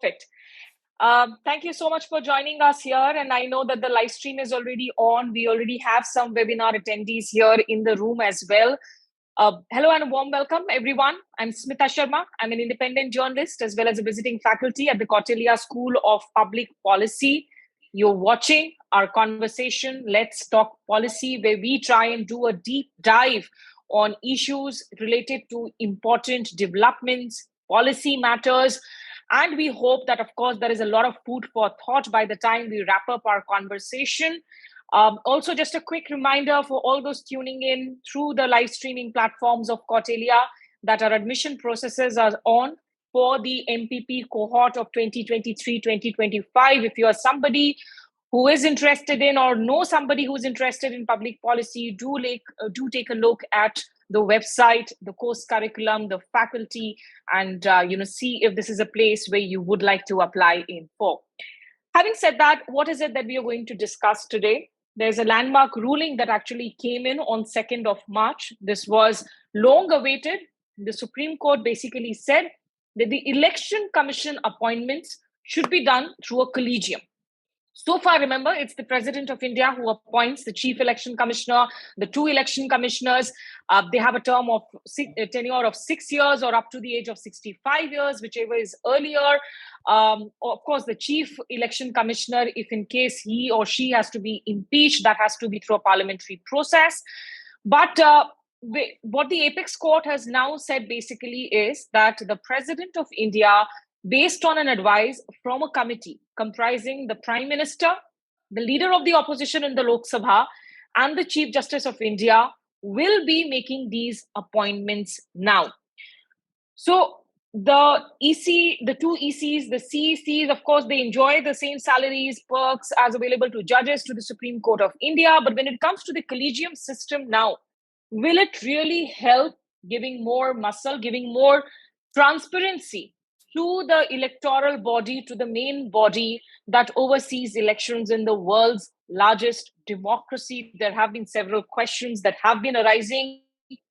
Perfect. Thank you so much for joining us here. And I know that the live stream is already on. We already have some webinar attendees here in the room as well. Hello and a warm welcome, everyone. I'm Smita Sharma. I'm an independent journalist as well as a visiting faculty at the Kautilya School of Public Policy. You're watching our conversation, Let's Talk Policy, where we try and do a deep dive on issues related to important developments, policy matters. And we hope that, of course, there is a lot of food for thought by the time we wrap up our conversation. Also, just a quick reminder for all those tuning in through the live streaming platforms of Kautilya that our admission processes are on for the MPP cohort of 2023-2025. If you are somebody who is interested in or know somebody who is interested in public policy, do take a look at the website, the course curriculum, the faculty, and see if this is a place where you would like to apply in for. Having said that, what is it that we are going to discuss today? There's a landmark ruling that actually came in on 2nd of March. This was long awaited. The Supreme Court basically said that the Election Commission appointments should be done through a collegium. So far, remember, it's the President of India who appoints the Chief Election Commissioner, the 2 election commissioners. They have a tenure of 6 years or up to the age of 65 years, whichever is earlier. Of course, the Chief Election Commissioner, if in case he or she has to be impeached, that has to be through a parliamentary process. But what the Apex Court has now said basically is that the President of India, based on an advice from a committee comprising the Prime Minister, the Leader of the Opposition in the Lok Sabha, and the Chief Justice of India, will be making these appointments now. So the the 2 ECs, the CECs, of course, they enjoy the same salaries, perks as available to judges to the Supreme Court of India. But when it comes to the collegium system now, will it really help giving more muscle, giving more transparency to the electoral body, to the main body that oversees elections in the world's largest democracy? There have been several questions that have been arising.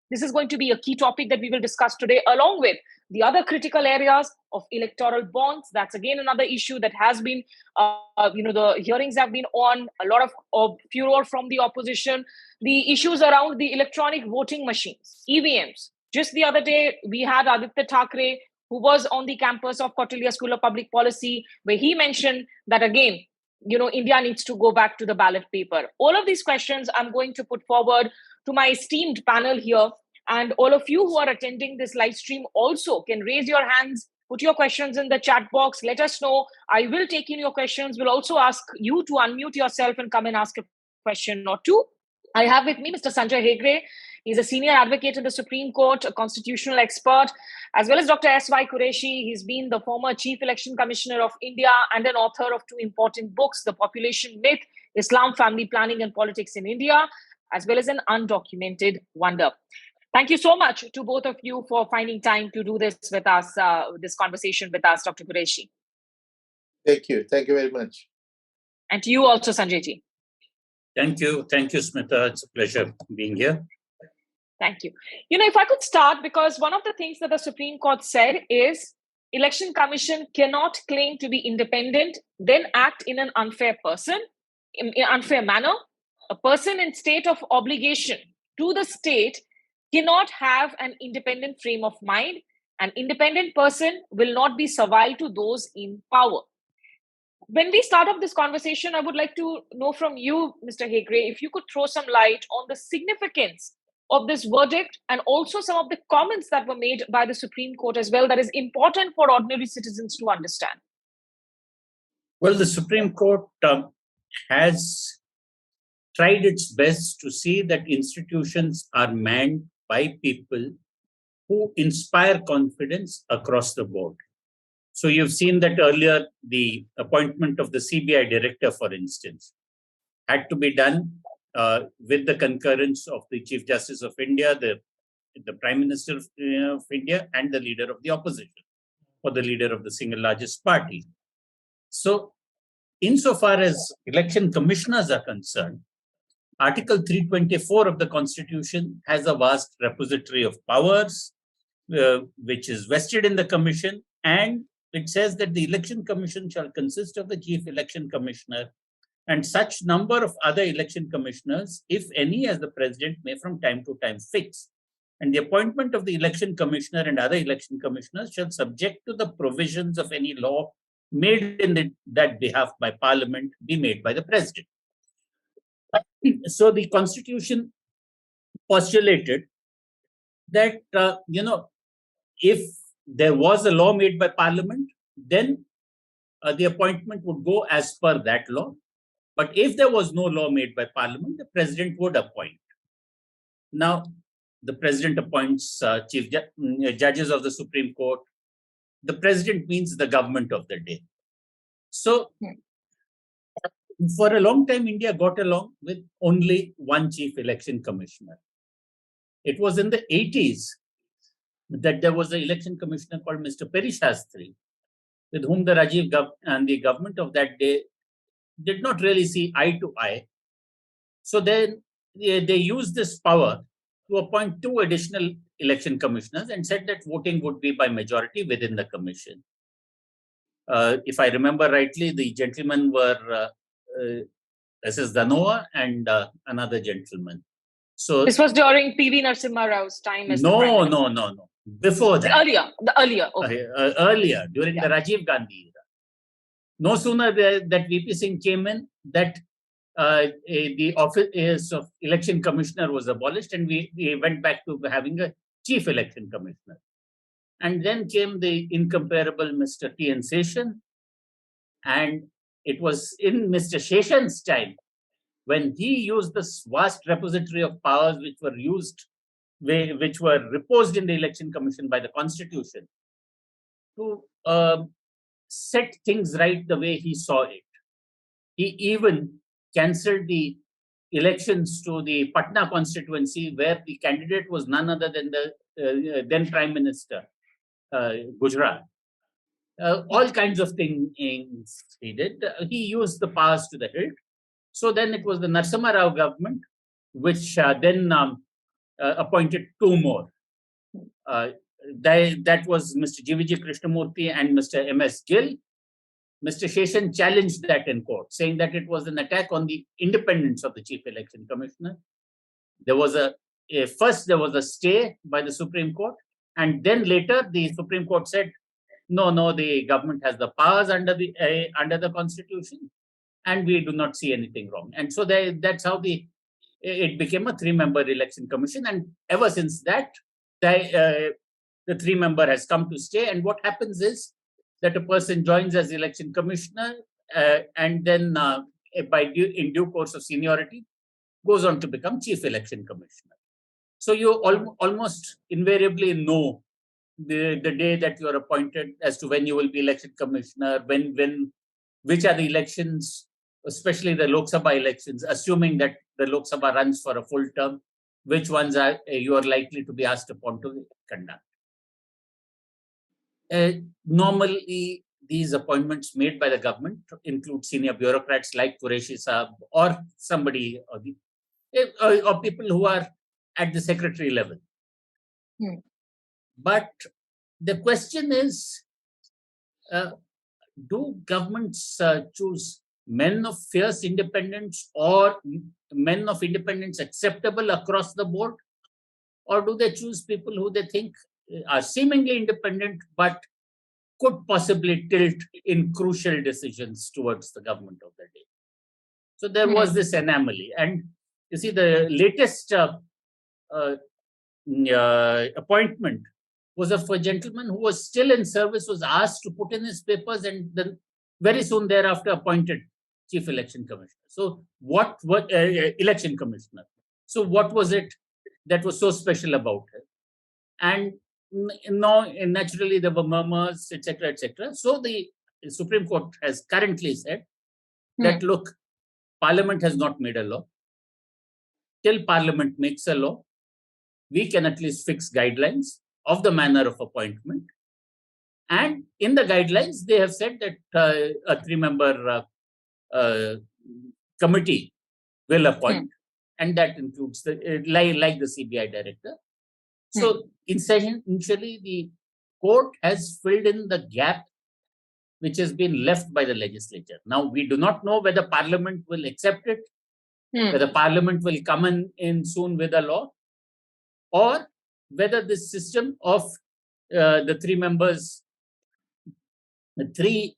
This is going to be a key topic that we will discuss today, along with the other critical areas of electoral bonds. That's again another issue that has been, the hearings have been on, a lot of furor from the opposition. The issues around the electronic voting machines, EVMs. Just the other day, we had Aditya Thackeray, who was on the campus of Kautilya School of Public Policy, where he mentioned that, again, India needs to go back to the ballot paper. All of these questions I'm going to put forward to my esteemed panel here. And all of you who are attending this live stream also can raise your hands, put your questions in the chat box, let us know. I will take in your questions. We'll also ask you to unmute yourself and come and ask a question or two. I have with me Mr. Sanjay Hegde. He's a senior advocate in the Supreme Court, a constitutional expert, as well as Dr. S.Y. Quraishi. He's been the former Chief Election Commissioner of India and an author of 2 important books, The Population Myth, Islam, Family Planning and Politics in India, as well as An Undocumented Wonder. Thank you so much to both of you for finding time to do this with us, this conversation with us, Dr. Quraishi. Thank you. Thank you very much. And to you also, Sanjay ji. Thank you. Thank you, Smita. It's a pleasure being here. Thank you. If I could start, because one of the things that the Supreme Court said is Election Commission cannot claim to be independent, then act in an unfair manner. A person in state of obligation to the state cannot have an independent frame of mind. An independent person will not be servile to those in power. When we start off this conversation, I would like to know from you, Mr. Hegde, if you could throw some light on the significance of this verdict and also some of the comments that were made by the Supreme Court as well that is important for ordinary citizens to understand. Well, the Supreme Court has tried its best to see that institutions are manned by people who inspire confidence across the board. So you've seen that earlier, the appointment of the CBI director, for instance, had to be done with the concurrence of the Chief Justice of India, the Prime Minister of India, and the Leader of the Opposition, or the Leader of the single largest party. So insofar as election commissioners are concerned, Article 324 of the Constitution has a vast repository of powers, which is vested in the Commission, and it says that the election commission shall consist of the chief election commissioner and such number of other election commissioners, if any, as the president may from time to time fix. And the appointment of the election commissioner and other election commissioners shall subject to the provisions of any law made in that behalf by parliament be made by the president. So the constitution postulated that, if there was a law made by parliament, then the appointment would go as per that law. But if there was no law made by parliament, the president would appoint. Now, the president appoints judges of the Supreme Court. The president means the government of the day. So, for a long time, India got along with only one chief election commissioner. It was in the 80s that there was an election commissioner called Mr. Peri Shastri, with whom the Rajiv and the government of that day did not really see eye to eye. So then they used this power to appoint 2 additional election commissioners and said that voting would be by majority within the commission. If I remember rightly, the gentlemen were S.S. Danoa and another gentleman. So this was during P.V. Narasimha Rao's time as no. Before that. Earlier. Okay. Earlier, during the Rajiv Gandhi era. No sooner that VP Singh came in, that the office of election commissioner was abolished, and we went back to having a chief election commissioner. And then came the incomparable Mr. T.N. Seshan. And it was in Mr. Seshan's time when he used this vast repository of powers which were reposed in the election commission by the constitution to set things right the way he saw it. He even cancelled the elections to the Patna constituency, where the candidate was none other than the then Prime Minister, Gujarat. All kinds of things he did. He used the powers to the hilt. So then it was the Narasimha Rao government which then appointed 2 more. That was Mr. G.V.G. Krishnamurthy and Mr. M.S. Gill. Mr. Seshan challenged that in court, saying that it was an attack on the independence of the Chief Election Commissioner. There was first there was a stay by the Supreme Court, and then later the Supreme Court said, no, the government has the powers under the Constitution, and we do not see anything wrong. And so that's how it became a 3-member election commission, and ever since that, the 3-member has come to stay. And what happens is that a person joins as election commissioner, and then in due course of seniority, goes on to become chief election commissioner. So you almost invariably know the day that you are appointed as to when you will be election commissioner, which are the elections, especially the Lok Sabha elections, assuming that the Lok Sabha runs for a full term, which ones are you are likely to be asked upon to conduct. Normally, these appointments made by the government include senior bureaucrats like Quraishi Saab or somebody, or people who are at the secretary level. But the question is, do governments choose men of fierce independence or men of independence acceptable across the board? Or do they choose people who they think are seemingly independent but could possibly tilt in crucial decisions towards the government of the day? So there was this anomaly. And you see, the latest appointment was of a gentleman who was still in service, was asked to put in his papers, and then very soon thereafter appointed chief election commissioner. So what election commissioner? So what was it that was so special about it? And naturally there were murmurs, etc., etc. So the Supreme Court has currently said that, look, Parliament has not made a law. Till Parliament makes a law, we can at least fix guidelines of the manner of appointment. And in the guidelines, they have said that a 3-member committee will appoint, and that includes like the CBI director. So essentially, the court has filled in the gap which has been left by the legislature. Now, we do not know whether Parliament will accept it, whether Parliament will come in soon with a law, or whether this system of the three members, two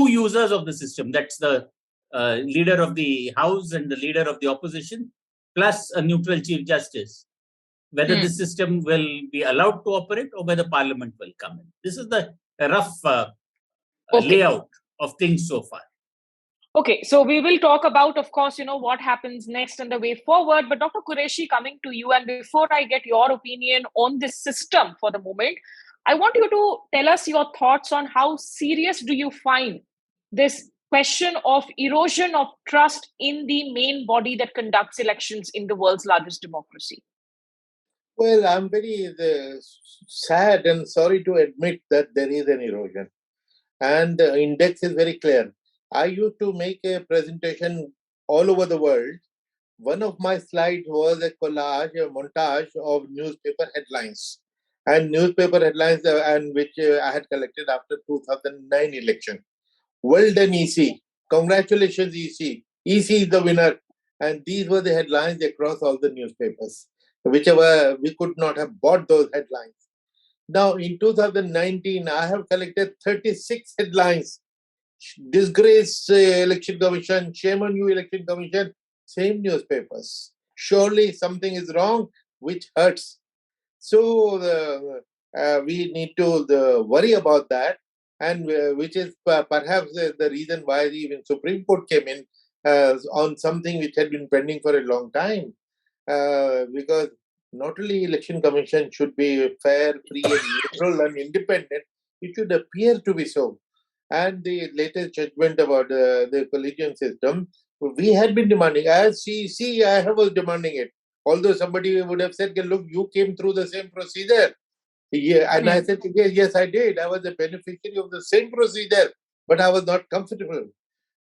users of the system, that's the leader of the House and the leader of the opposition, plus a neutral Chief Justice, whether this system will be allowed to operate or whether Parliament will come in. This is the rough layout of things so far. Okay, so we will talk about, of course, what happens next and the way forward. But Dr. Quraishi, coming to you, and before I get your opinion on this system for the moment, I want you to tell us your thoughts on how serious do you find this question of erosion of trust in the main body that conducts elections in the world's largest democracy? Well, I'm very sad and sorry to admit that there is an erosion. And the index is very clear. I used to make a presentation all over the world. One of my slides was a collage, a montage of newspaper headlines. And newspaper headlines and which I had collected after 2009 election. Well done, EC. Congratulations, EC. EC is the winner. And these were the headlines across all the newspapers. Whichever, we could not have bought those headlines. Now, in 2019, I have collected 36 headlines. Disgrace election commission, shame on you election commission, same newspapers. Surely something is wrong, which hurts. So we need to worry about that, and which is perhaps the reason why even Supreme Court came in on something which had been pending for a long time. Because not only election commission should be fair, free and neutral and independent, it should appear to be so. And the latest judgment about the collegium system, we had been demanding, as CEC, I was demanding it. Although somebody would have said, look, you came through the same procedure. Yeah, and I said, yes, I did. I was a beneficiary of the same procedure, but I was not comfortable.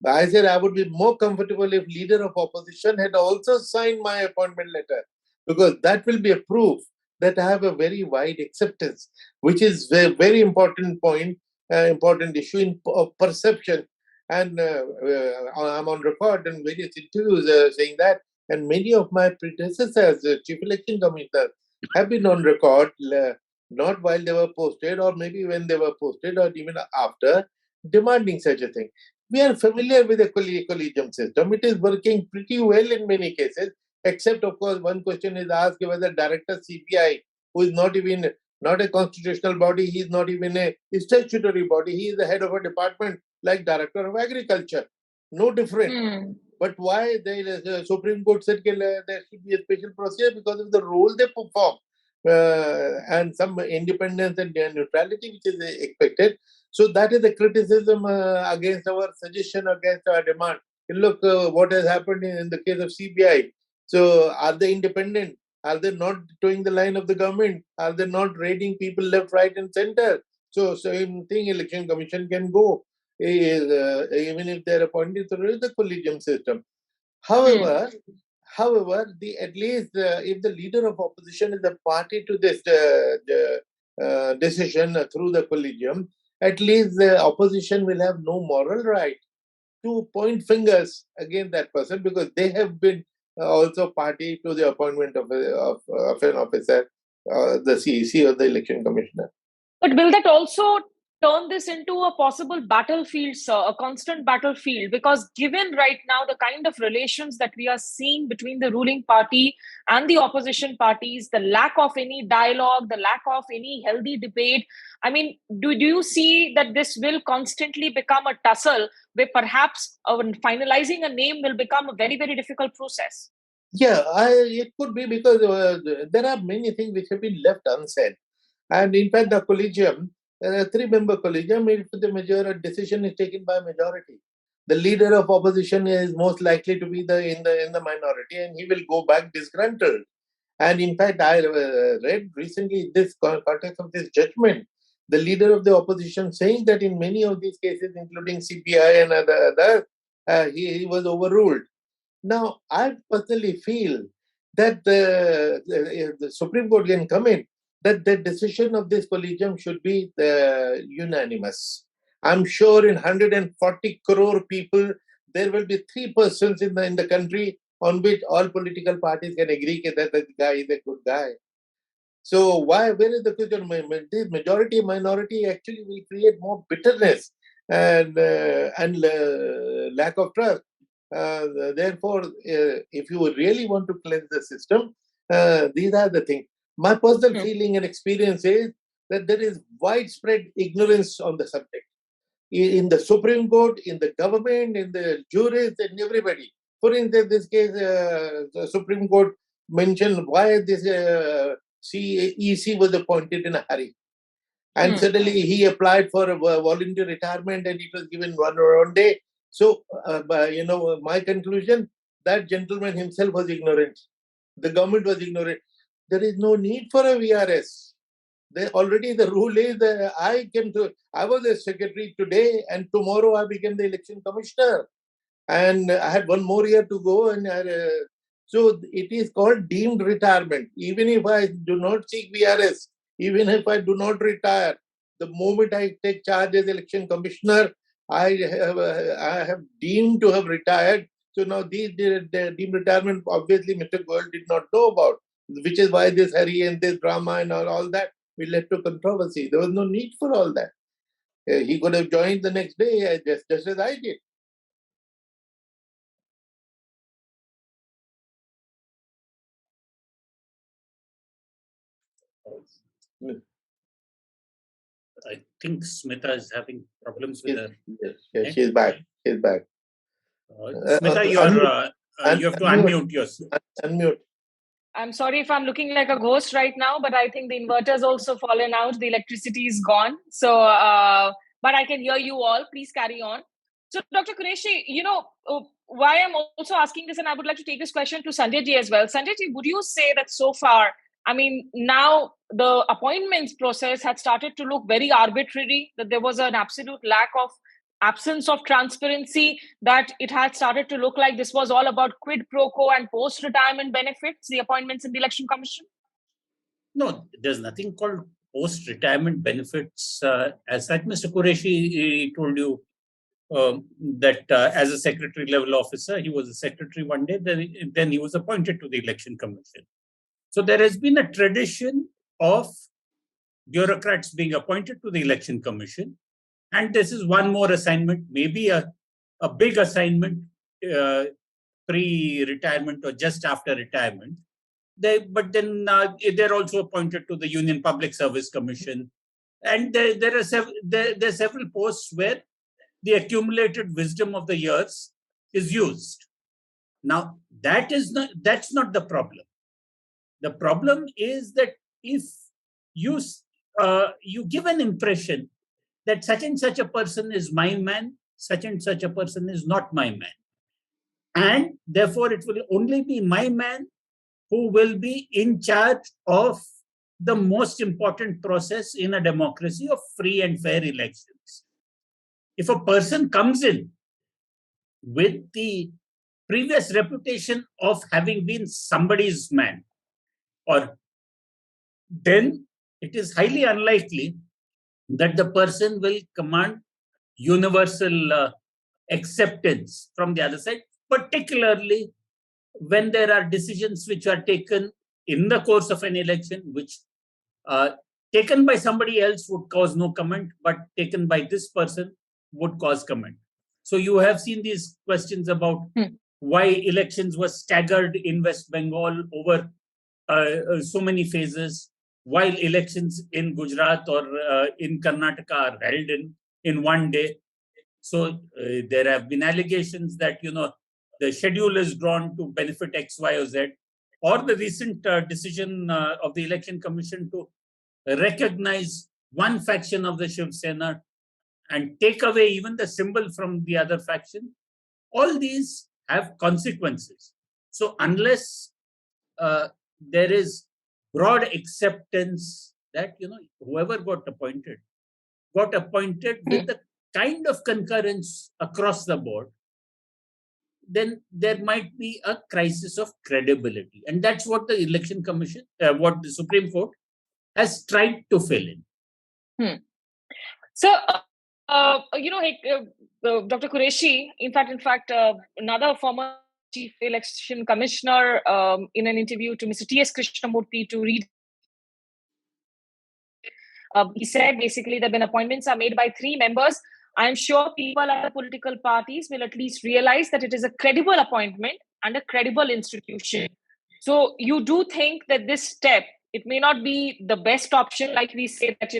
But I said I would be more comfortable if leader of opposition had also signed my appointment letter, because that will be a proof that I have a very wide acceptance, which is a very important point, important issue of perception. And I'm on record in various interviews saying that. And many of my predecessors, Chief Election Commissioner, have been on record, not while they were posted or maybe when they were posted or even after, demanding such a thing. We are familiar with the collegium system. It is working pretty well in many cases, except, of course, one question is asked whether Director CBI, who is not a constitutional body, he is not even a statutory body, he is the head of a department like Director of Agriculture. No different. But why the Supreme Court said there should be a special procedure because of the role they perform and some independence and neutrality which is expected. So that is the criticism against our suggestion, against our demand. Look, what has happened in the case of CBI. So are they independent? Are they not towing the line of the government? Are they not raiding people left, right and center? So same thing, Election Commission can go, even if they're appointed through the collegium system. However, at least if the leader of opposition is a party to this decision through the collegium, at least the opposition will have no moral right to point fingers against that person, because they have been also party to the appointment of an officer, the CEC or the election commissioner. But will that also turn this into a possible battlefield, sir, a constant battlefield? Because given right now the kind of relations that we are seeing between the ruling party and the opposition parties, the lack of any dialogue, the lack of any healthy debate, I mean, do you see that this will constantly become a tussle where perhaps finalizing a name will become a very, very difficult process? Yeah, it could be, because there are many things which have been left unsaid. And in fact, the collegium, three-member collegium, if the majority decision is taken by majority, the leader of opposition is most likely to be in the minority, and he will go back disgruntled. And in fact, I read recently this context of this judgment, the leader of the opposition saying that in many of these cases, including CPI and others, he was overruled. Now, I personally feel that the Supreme Court can come in, that the decision of this collegium should be unanimous. I'm sure in 140 crore people, there will be 3 persons in the country on which all political parties can agree that the guy is a good guy. So where is the question? This majority minority actually will create more bitterness and lack of trust. Therefore, if you really want to cleanse the system, these are the things. My personal feeling and experience is that there is widespread ignorance on the subject in the Supreme Court, in the government, in the jurists, and everybody. For instance, this case, the Supreme Court mentioned why this EC was appointed in a hurry. And suddenly he applied for a voluntary retirement and it was given one day. So, my conclusion, that gentleman himself was ignorant. The government was ignorant. There is no need for a VRS. Already the rule is that I was a secretary today and tomorrow I became the election commissioner. And I had 1 more year to go. And so it is called deemed retirement. Even if I do not seek VRS, even if I do not retire, the moment I take charge as election commissioner, I have deemed to have retired. So now the deemed retirement, obviously Mr. Goyal did not know about, which is why this hurry and this drama and all that will lead to controversy. There was no need for all that. He could have joined the next day, just as I did. I think Smita is having problems with her. Yes, she's back. She's back. Smita, you have to unmute yourself. Unmute. I'm sorry if I'm looking like a ghost right now, but I think the inverter's also fallen out. The electricity is gone. So, but I can hear you all. Please carry on. So, Dr. Quraishi, why I'm also asking this, and I would like to take this question to Sanjay ji as well. Sanjay ji, would you say that so far, now the appointments process had started to look very arbitrary, that there was an absolute absence of transparency, that it had started to look like this was all about quid pro quo and post-retirement benefits, the appointments in the Election Commission? No, there's nothing called post-retirement benefits. As such, Mr. Quraishi told you that as a secretary level officer, he was a secretary one day, then he was appointed to the Election Commission. So there has been a tradition of bureaucrats being appointed to the Election Commission. And this is one more assignment, maybe a big assignment pre-retirement or just after retirement. But then they're also appointed to the Union Public Service Commission. And there are several posts where the accumulated wisdom of the years is used. Now, that's not the problem. The problem is that if you give an impression that such and such a person is my man, such and such a person is not my man. And therefore, it will only be my man who will be in charge of the most important process in a democracy of free and fair elections. If a person comes in with the previous reputation of having been somebody's man, then it is highly unlikely that the person will command universal acceptance from the other side, particularly when there are decisions which are taken in the course of an election, which taken by somebody else would cause no comment, but taken by this person would cause comment. So you have seen these questions about why elections were staggered in West Bengal over so many phases, while elections in Gujarat or in Karnataka are held in one day. So there have been allegations that, the schedule is drawn to benefit X, Y, or Z, or the recent decision of the Election Commission to recognize one faction of the Shiv Sena and take away even the symbol from the other faction. All these have consequences. So unless there is broad acceptance that, whoever got appointed with the kind of concurrence across the board, then there might be a crisis of credibility. And that's what the Election Commission, what the Supreme Court has tried to fill in. So Dr. Quraishi, in fact, another former chief election commissioner, in an interview to Mr. T.S. Krishnamurthy to read, he said basically that when appointments are made by 3 members, I am sure people at the political parties will at least realize that it is a credible appointment and a credible institution. So you do think that this step, it may not be the best option, like we say that,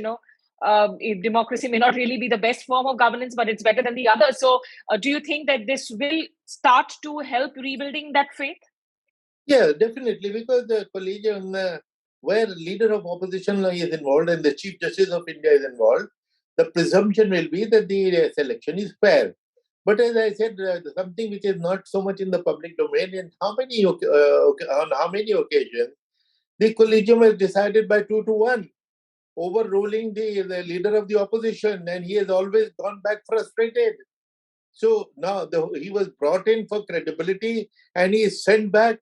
democracy may not really be the best form of governance, but it's better than the other. So do you think that this will start to help rebuilding that faith? Yeah, definitely, because the collegium where leader of opposition is involved and the Chief Justice of India is involved, the presumption will be that the selection is fair. But as I said, something which is not so much in the public domain, on how many occasions the collegium has decided by 2-1, overruling the leader of the opposition, and he has always gone back frustrated. So now he was brought in for credibility and he is sent back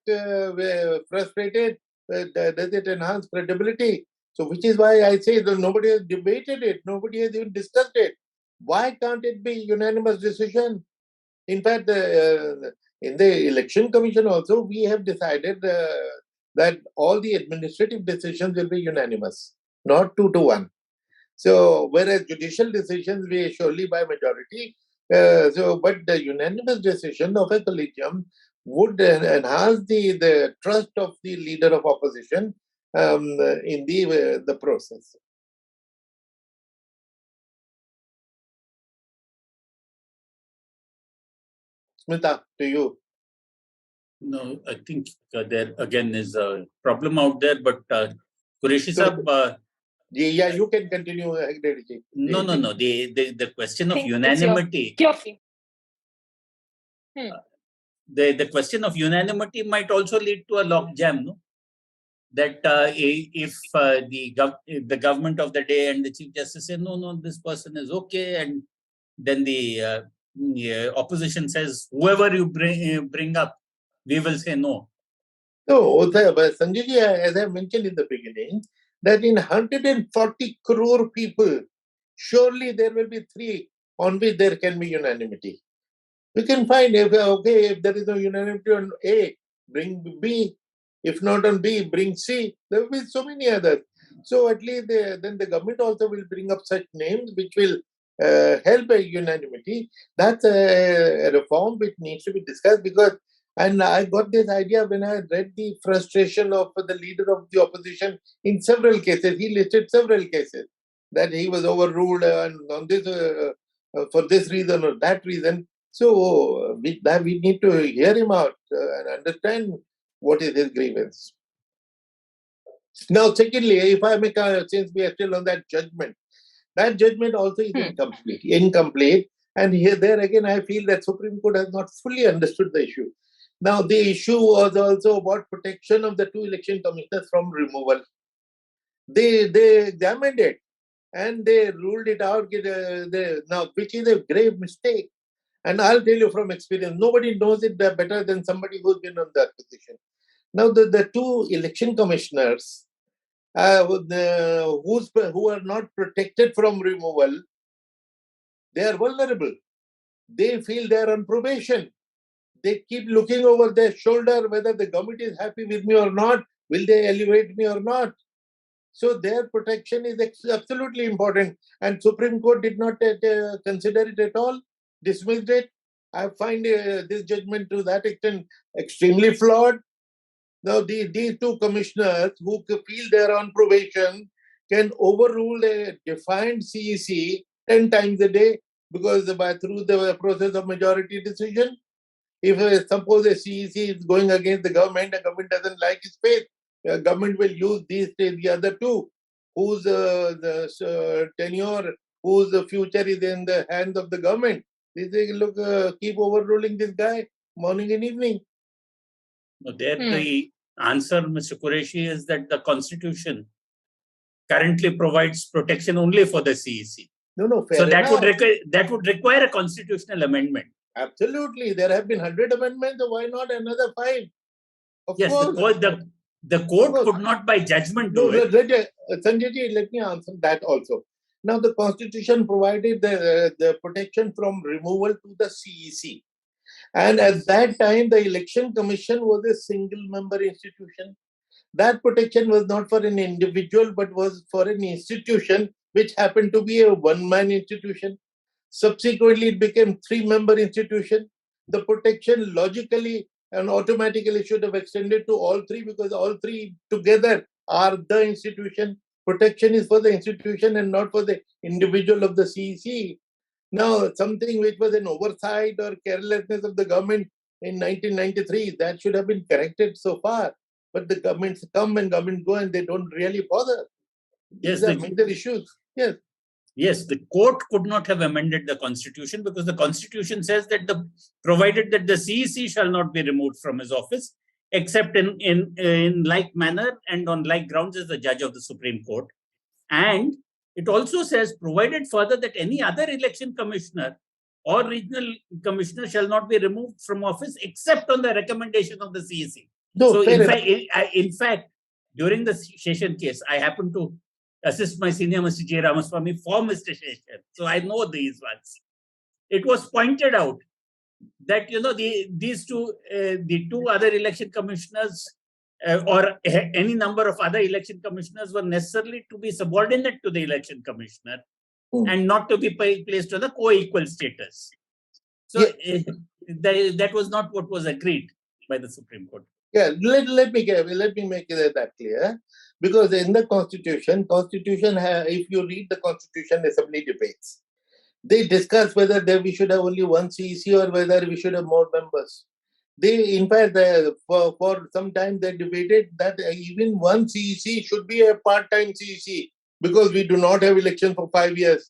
frustrated. Does it enhance credibility? So, which is why I say that nobody has debated it, nobody has even discussed it. Why can't it be unanimous decision? In fact, in the election commission also, we have decided that all the administrative decisions will be unanimous, not 2-1. So, whereas judicial decisions we surely by majority. But the unanimous decision of a collegium would enhance the trust of the leader of opposition in the process. Smita, to you. No, I think there again is a problem out there, but Quraishi sir. Yeah, you can continue. No. The question of unanimity. The question of unanimity might also lead to a logjam, no? That if the government of the day and the Chief Justice say no, this person is okay, and then the opposition says whoever you bring up, we will say no. No, but Sanjay, as I mentioned in the beginning, that in 140 crore people, surely there will be 3 on which there can be unanimity. We can find if there is no unanimity on A, bring B. If not on B, bring C. There will be so many others. So at least then the government also will bring up such names which will help a unanimity. That's a reform which needs to be discussed because. And I got this idea when I read the frustration of the leader of the opposition in several cases. He listed several cases that he was overruled and on this for this reason or that reason. So we need to hear him out and understand what is his grievance. Now, secondly, if I make since we are still on that judgment also is incomplete. And there again, I feel that Supreme Court has not fully understood the issue. Now, the issue was also about protection of the 2 election commissioners from removal. They examined it and they ruled it out, now, which is a grave mistake. And I'll tell you from experience, nobody knows it better than somebody who's been on that position. Now, the 2 election commissioners who are not protected from removal, they are vulnerable. They feel they are on probation. They keep looking over their shoulder whether the government is happy with me or not. Will they elevate me or not? So their protection is absolutely important. And Supreme Court did not consider it at all, dismissed it. I find this judgment to that extent extremely flawed. Now, these 2 commissioners who feel they are on probation can overrule a defined CEC 10 times a day because through the process of majority decision. If suppose a CEC is going against the government doesn't like his faith, the government will use the other 2, whose tenure, whose future is in the hands of the government. They say, look, keep overruling this guy morning and evening. The answer, Mr. Quraishi, is that the Constitution currently provides protection only for the CEC. No, fair so enough. that would require a constitutional amendment. Absolutely. There have been 100 amendments, so why not another 5? Of yes, course. The court could not by judgment do it. Sanjay, let me answer that also. Now, the Constitution provided the protection from removal to the CEC. And at that time, the Election Commission was a single-member institution. That protection was not for an individual, but was for an institution which happened to be a one-man institution. Subsequently, it became three-member institution. The protection logically and automatically should have extended to all three, because all three together are the institution. Protection is for the institution and not for the individual of the CEC. Now, something which was an oversight or carelessness of the government in 1993, that should have been corrected so far. But the governments come and governments go, and they don't really bother. These are major issues. Yes. Yes, the court could not have amended the constitution, because the constitution says that provided that the CEC shall not be removed from his office, except in like manner and on like grounds as the judge of the Supreme Court. And it also says, provided further that any other election commissioner or regional commissioner shall not be removed from office except on the recommendation of the CEC. No, so in fact, during the Session case, I happened to assist my senior Mr. J. Ramaswamy for Mr. Session. So I know these ones. It was pointed out that, the two other election commissioners or any number of other election commissioners were necessarily to be subordinate to the election commissioner and not to be placed on a co-equal status. So that was not what was agreed by the Supreme Court. Yeah, let me make that clear. Because in the Constitution, if you read the Constitution Assembly debates, they discuss whether we should have only one CEC or whether we should have more members. They, in fact, for some time they debated that even one CEC should be a part-time CEC, because we do not have election for 5 years.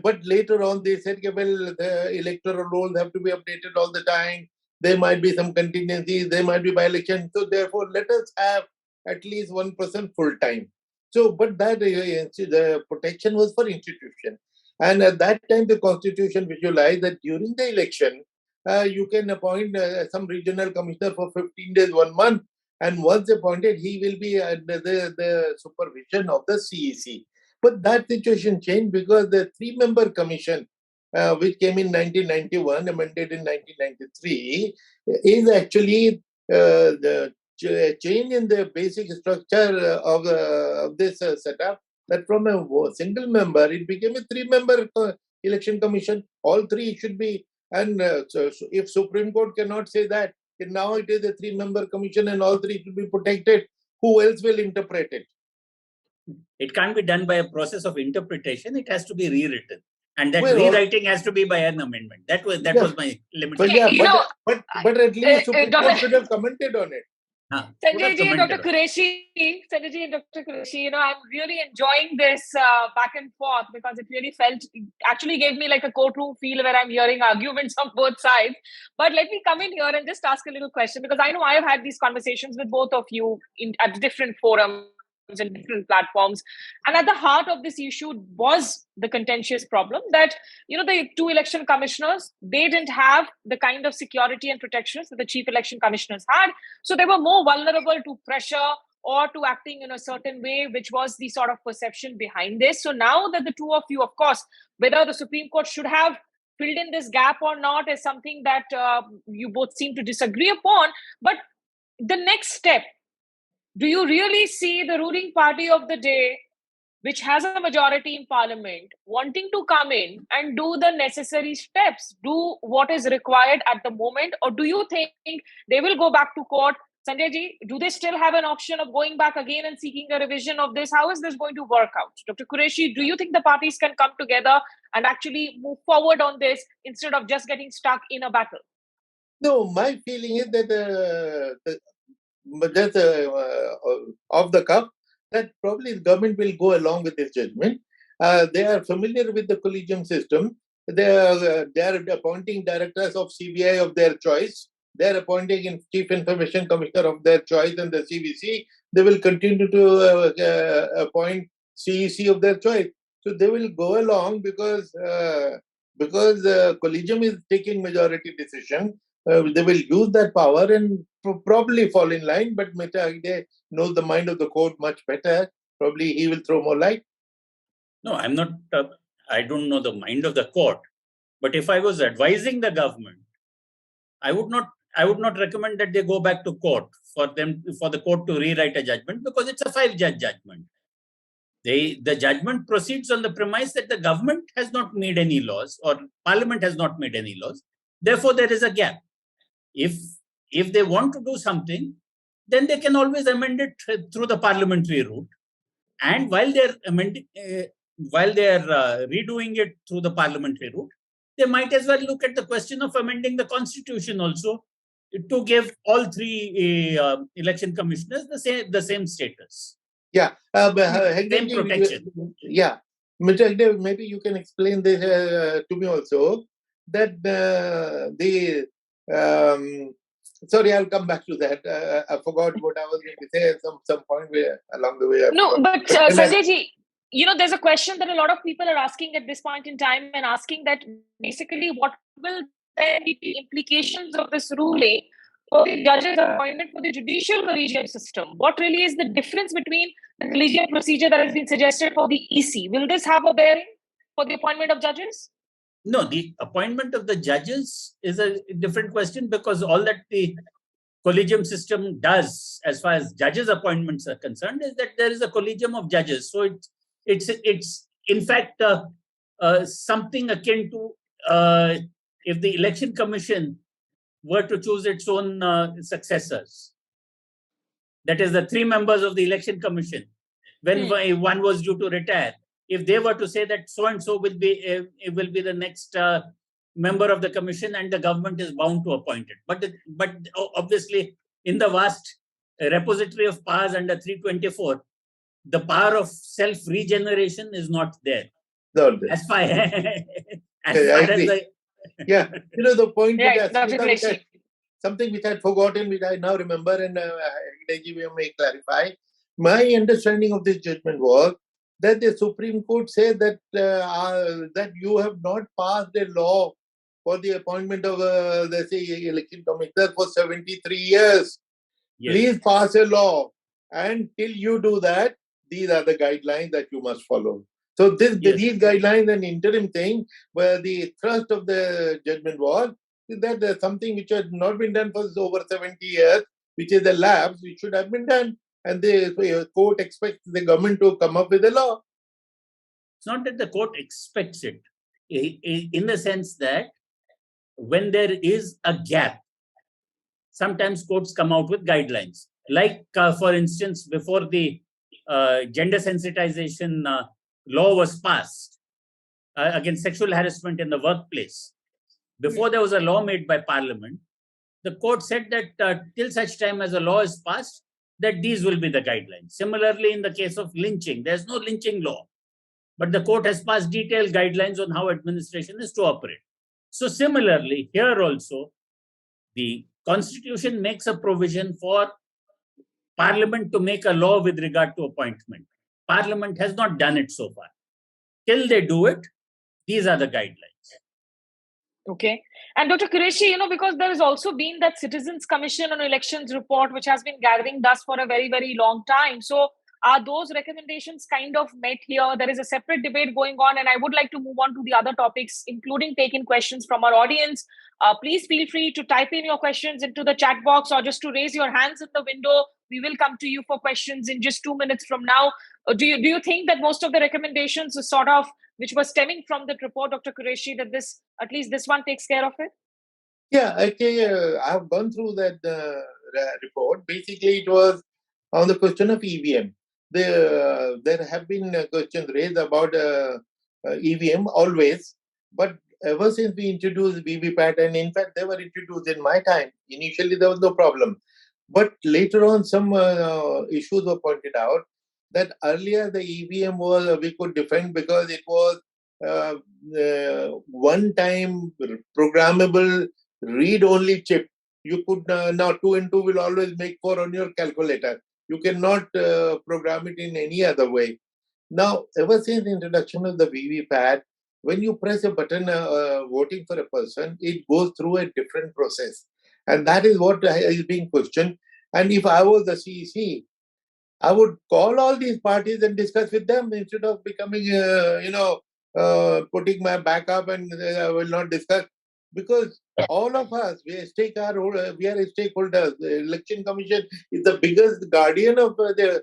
But later on they said, well, the electoral rolls have to be updated all the time. There might be some contingencies, there might be by-election. So therefore, let us have at least 1% full-time. So, but that the protection was for institution. And at that time, the Constitution visualized that during the election, you can appoint some regional commissioner for 15 days, 1 month. And once appointed, he will be under the supervision of the CEC. But that situation changed because the three-member commission, which came in 1991, amended in 1993, is actually the change in the basic structure of this setup, that from a single member, it became a three-member election commission. All three should be, and so if Supreme Court cannot say that, now it is a three-member commission and all three should be protected, who else will interpret it? It can't be done by a process of interpretation. It has to be rewritten. And that rewriting has to be by an amendment. That was my limitation. But at least Supreme Court should have commented on it. Sanjay ji and Dr. Quraishi, I'm really enjoying this back and forth, because it really actually gave me like a courtroom feel where I'm hearing arguments on both sides. But let me come in here and just ask a little question, because I know I have had these conversations with both of you at different forums and different platforms. And at the heart of this issue was the contentious problem that, the two election commissioners, they didn't have the kind of security and protections that the chief election commissioners had. So they were more vulnerable to pressure or to acting in a certain way, which was the sort of perception behind this. So now that the two of you, of course, whether the Supreme Court should have filled in this gap or not is something that you both seem to disagree upon. But the next step, do you really see the ruling party of the day, which has a majority in parliament, wanting to come in and do the necessary steps, do what is required at the moment? Or do you think they will go back to court? Sanjay ji, do they still have an option of going back again and seeking a revision of this? How is this going to work out? Dr. Quraishi, do you think the parties can come together and actually move forward on this instead of just getting stuck in a battle? No, my feeling is that that's off the cuff, that probably the government will go along with this judgment. They are familiar with the collegium system. They are appointing directors of CBI of their choice. They are appointing chief information commissioner of their choice in the CVC. They will continue to appoint CEC of their choice. So they will go along because collegium is taking majority decision. They will use that power and probably fall in line, but Mr. Hegde knows the mind of the court much better. Probably he will throw more light. No, I'm not. I don't know the mind of the court. But if I was advising the government, I would not recommend that they go back to court for the court to rewrite a judgment, because it's a 5-judge judgment. The judgment proceeds on the premise that the government has not made any laws or Parliament has not made any laws. Therefore, there is a gap. If they want to do something, then they can always amend it through the parliamentary route. And while they're amending, redoing it through the parliamentary route, they might as well look at the question of amending the constitution also to give all 3 election commissioners the same status. Yeah, Same protection. Yeah, Mr. Hegde, maybe you can explain this to me also. That sorry, I'll come back to that. I forgot what I was going to say. Some point along the way. No, but Sanjay ji, there's a question that a lot of people are asking at this point in time, and asking that basically what will then be the implications of this ruling for the judges' appointment for the judicial collegium system? What really is the difference between the collegium procedure that has been suggested for the EC? Will this have a bearing for the appointment of judges? No, the appointment of the judges is a different question, because all that the collegium system does, as far as judges' appointments are concerned, is that there is a collegium of judges. So it's in fact something akin to if the election commission were to choose its own successors. That is, the 3 members of the election commission, when one was due to retire, if they were to say that so and so will be the next member of the commission, and the government is bound to appoint it. But obviously, in the vast repository of powers under 324, the power of self-regeneration is not there. Not there. As far yeah, the point right, something which I had forgotten, which I now remember, and Hegde may clarify. My understanding of this judgment was that the Supreme Court said that that you have not passed a law for the appointment of election commissioner for 73 years. Yes. Please pass a law, and till you do that, these are the guidelines that you must follow. So these guidelines, an interim thing, where the thrust of the judgment was that there's something which had not been done for over 70 years, which is a lapse, which should have been done. And the court expects the government to come up with a law. It's not that the court expects it, in the sense that when there is a gap, sometimes courts come out with guidelines. Like, for instance, before the gender sensitization law was passed against sexual harassment in the workplace, before there was a law made by Parliament, the court said that till such time as a law is passed, that these will be the guidelines. Similarly, in the case of lynching, there's no lynching law, but the court has passed detailed guidelines on how administration is to operate. So similarly, here also, the Constitution makes a provision for Parliament to make a law with regard to appointment. Parliament has not done it so far. Till they do it, these are the guidelines. Okay. And Dr. Quraishi, because there has also been that Citizens Commission on Elections report, which has been gathering dust for a very, very long time. So are those recommendations kind of met here? There is a separate debate going on, and I would like to move on to the other topics, including taking questions from our audience. Please feel free to type in your questions into the chat box, or just to raise your hands in the window. We will come to you for questions in just 2 minutes from now. Do you think that most of the recommendations is sort of, which was stemming from that report, Dr. Quraishi, that at least this one takes care of it? Yeah, actually, I have gone through that report. Basically, it was on the question of EVM. There have been questions raised about EVM always, but ever since we introduced VVPAT, and in fact, they were introduced in my time. Initially, there was no problem. But later on, some issues were pointed out that earlier the EVM was, we could defend because it was one-time programmable read-only chip. You could now 2 and 2 will always make 4 on your calculator. You cannot program it in any other way. Now, ever since the introduction of the VVPAT, when you press a button voting for a person, it goes through a different process. And that is what is being questioned. And if I was the CEC, I would call all these parties and discuss with them instead of becoming, putting my back up and I will not discuss. Because all of us, we are stakeholders. The Election Commission is the biggest guardian of the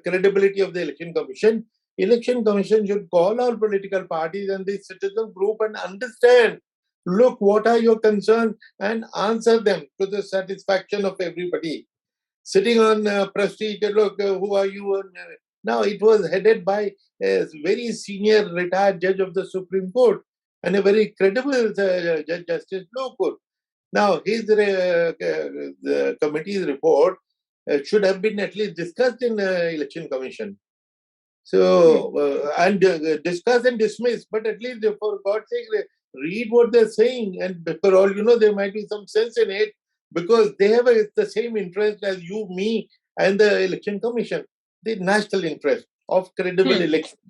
credibility of the Election Commission. Election Commission should call all political parties and the citizen group and understand, look, what are your concerns, and answer them to the satisfaction of everybody. Sitting on prestige, look, who are you? Now, it was headed by a very senior retired judge of the Supreme Court and a very credible Judge Justice Lokur. Now, the committee's report should have been at least discussed in Election Commission. So, and discuss and dismiss, but at least for God's sake, read what they're saying. And for all you know, there might be some sense in it because they have the same interest as you, me, and the Election Commission, the national interest of credible elections.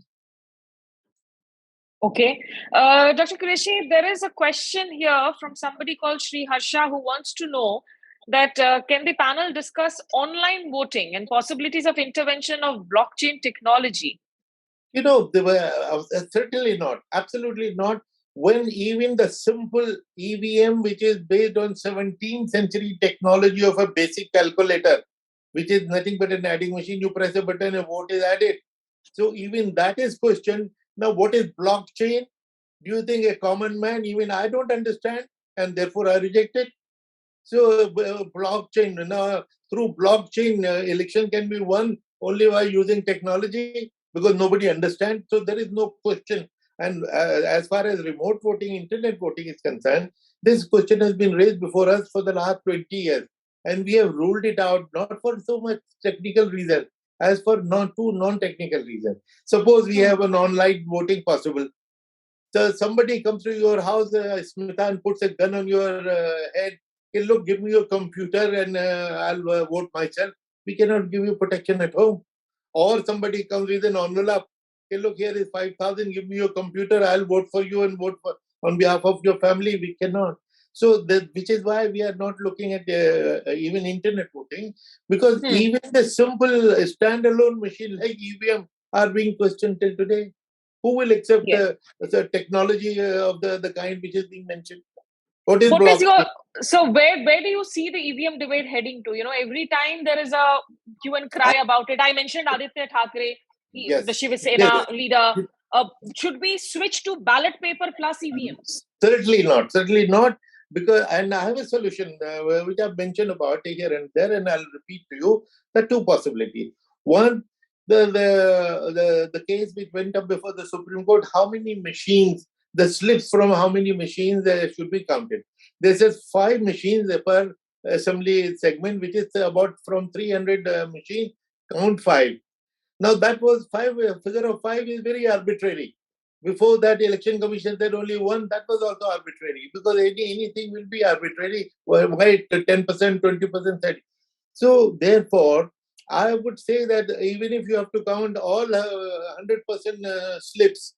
Okay. Dr. Quraishi, there is a question here from somebody called Sri Harsha who wants to know that can the panel discuss online voting and possibilities of intervention of blockchain technology? They were certainly not, absolutely not. When even the simple EVM, which is based on 17th century technology of a basic calculator, which is nothing but an adding machine, you press a button, a vote is added. So even that is questioned. Now, what is blockchain? Do you think a common man, even I don't understand, and therefore I reject it? So blockchain, through blockchain, election can be won only by using technology because nobody understands. So there is no question. And as far as remote voting, internet voting is concerned, this question has been raised before us for the last 20 years. And we have ruled it out, not for so much technical reason, as for two non-technical reasons. Suppose we have an online voting possible. So somebody comes to your house, Smita, and puts a gun on your head. Hey, look, give me your computer and I'll vote myself. We cannot give you protection at home. Or somebody comes with an envelope. Hey, look, here is 5,000. Give me your computer. I'll vote for you and vote on behalf of your family. We cannot. So, which is why we are not looking at even internet voting, because even the simple standalone machine like EVM are being questioned till today. Who will accept the technology of the kind which is being mentioned? What is blockchain? So where do you see the EVM debate heading to? Every time there is a hue and cry about it. I mentioned Aditya Thackeray, the Shiv Sena leader. Should we switch to ballot paper plus EVMs? Certainly not. Certainly not. Because, and I have a solution which I've mentioned about here and there, and I'll repeat to you the two possibilities. One, the case which went up before the Supreme Court, how many machines, the slips from how many machines should be counted. This is 5 machines per assembly segment, which is about from 300 machines, count 5. Now that was 5, figure of 5 is very arbitrary. Before that, Election Commission said only 1, that was also arbitrary, because anything will be arbitrary. Why 10%, 20%? So therefore, I would say that even if you have to count all 100% slips,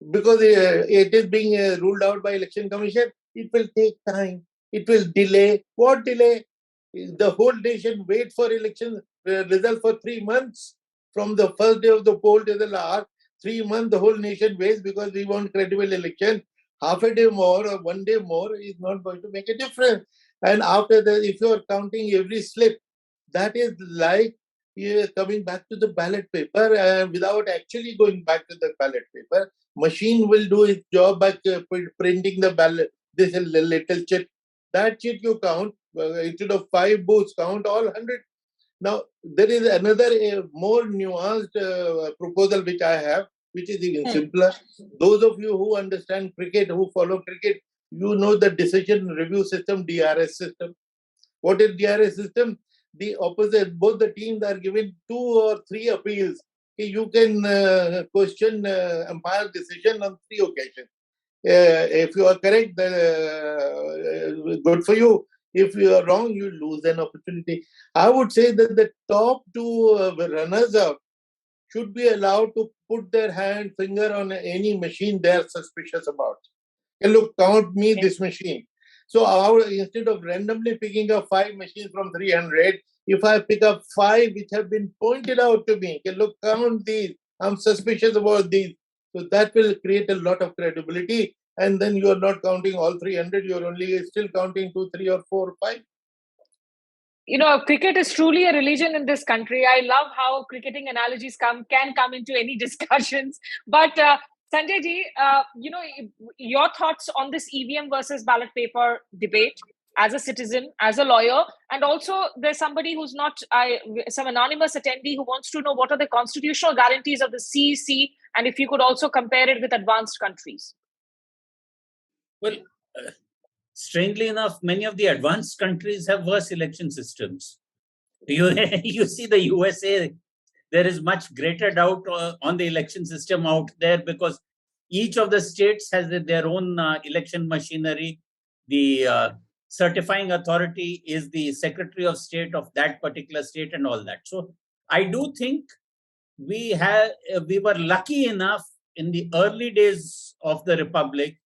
because it is being ruled out by Election Commission, it will take time. It will delay. What delay? The whole nation wait for election result for 3 months. From the first day of the poll to the last 3 months, the whole nation waits because we want credible election. Half a day more or 1 day more is not going to make a difference. And after that, if you are counting every slip, that is like coming back to the ballot paper without actually going back to the ballot paper. Machine will do its job by printing the ballot, this little chit. That chit you count, instead of 5 booths, count all 100. Now, there is another more nuanced proposal which I have, which is even simpler. Those of you who understand cricket, who follow cricket, you know the decision review system, DRS system. What is DRS system? The opposite, both the teams are given 2 or 3 appeals. You can question umpire decision on 3 occasions. If you are correct, then good for you. If you are wrong, you lose an opportunity. I would say that the top 2 runners-up should be allowed to put their finger on any machine they are suspicious about. Hey, look, count me this machine. So instead of randomly picking up 5 machines from 300, if I pick up 5 which have been pointed out to me, okay, look, count these, I'm suspicious about these. So that will create a lot of credibility. And then you are not counting all 300, you're only still counting 2, 3, or 4, 5. Cricket is truly a religion in this country. I love how cricketing analogies can come into any discussions. But Sanjay ji, your thoughts on this EVM versus ballot paper debate as a citizen, as a lawyer, and also there's somebody who's not some anonymous attendee who wants to know what are the constitutional guarantees of the CEC, and if you could also compare it with advanced countries. Well, strangely enough, many of the advanced countries have worse election systems. You see the USA, there is much greater doubt on the election system out there because each of the states has their own election machinery. The certifying authority is the Secretary of State of that particular state and all that. So I do think we were lucky enough in the early days of the Republic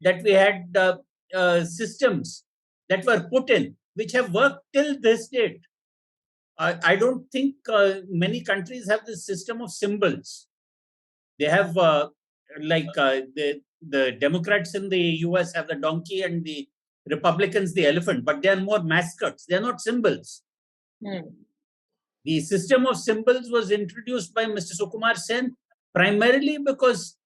that we had systems that were put in, which have worked till this date. I don't think many countries have this system of symbols. They have, the Democrats in the US have the donkey and the Republicans the elephant, but they are more mascots. They are not symbols. The system of symbols was introduced by Mr. Sukumar Sen primarily because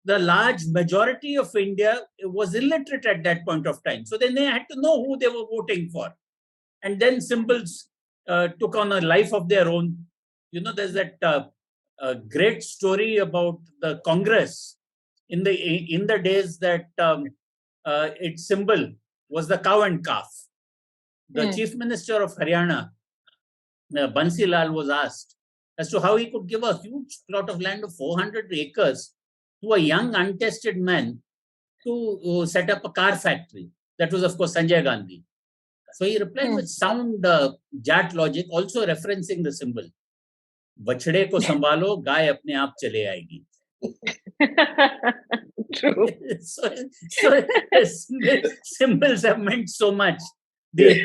the large majority of India was illiterate at that point of time. So then they had to know who they were voting for. And then symbols took on a life of their own. There's that great story about the Congress in the days that its symbol was the cow and calf. The Chief Minister of Haryana, Bansi Lal, was asked as to how he could give a huge plot of land of 400 acres to a young untested man to set up a car factory. That was, of course, Sanjay Gandhi. So he replied with sound Jat logic, also referencing the symbol. बछड़े को संभालो, गाय अपने आप चले आएगी. True. So symbols have meant so much. Yes,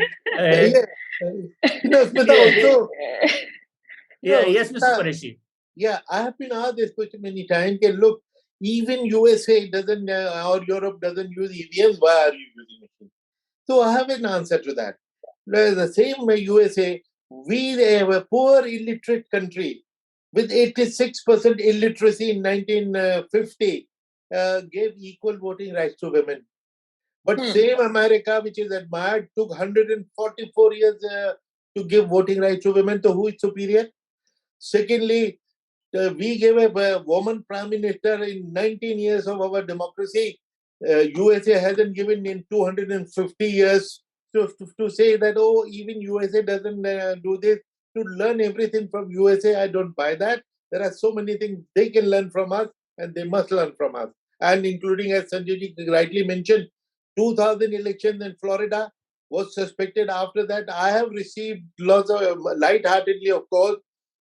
Mr. Quraishi. Yeah, I have been asked this question many times. Look, even USA doesn't or Europe doesn't use EVMs. Why are you using it? So I have an answer to that. The same way USA, we have a poor illiterate country with 86% illiteracy in 1950 gave equal voting rights to women. But same America, which is admired, took 144 years to give voting rights to women. So who is superior? Secondly, we gave a woman prime minister in 19 years of our democracy. USA hasn't given in 250 years. To say that, oh, even USA doesn't do this, to learn everything from USA, I don't buy that. There are so many things they can learn from us, and they must learn from us. And including, as Sanjay ji rightly mentioned, 2000 elections in Florida was suspected. After that, I have received lots of, lightheartedly, of course,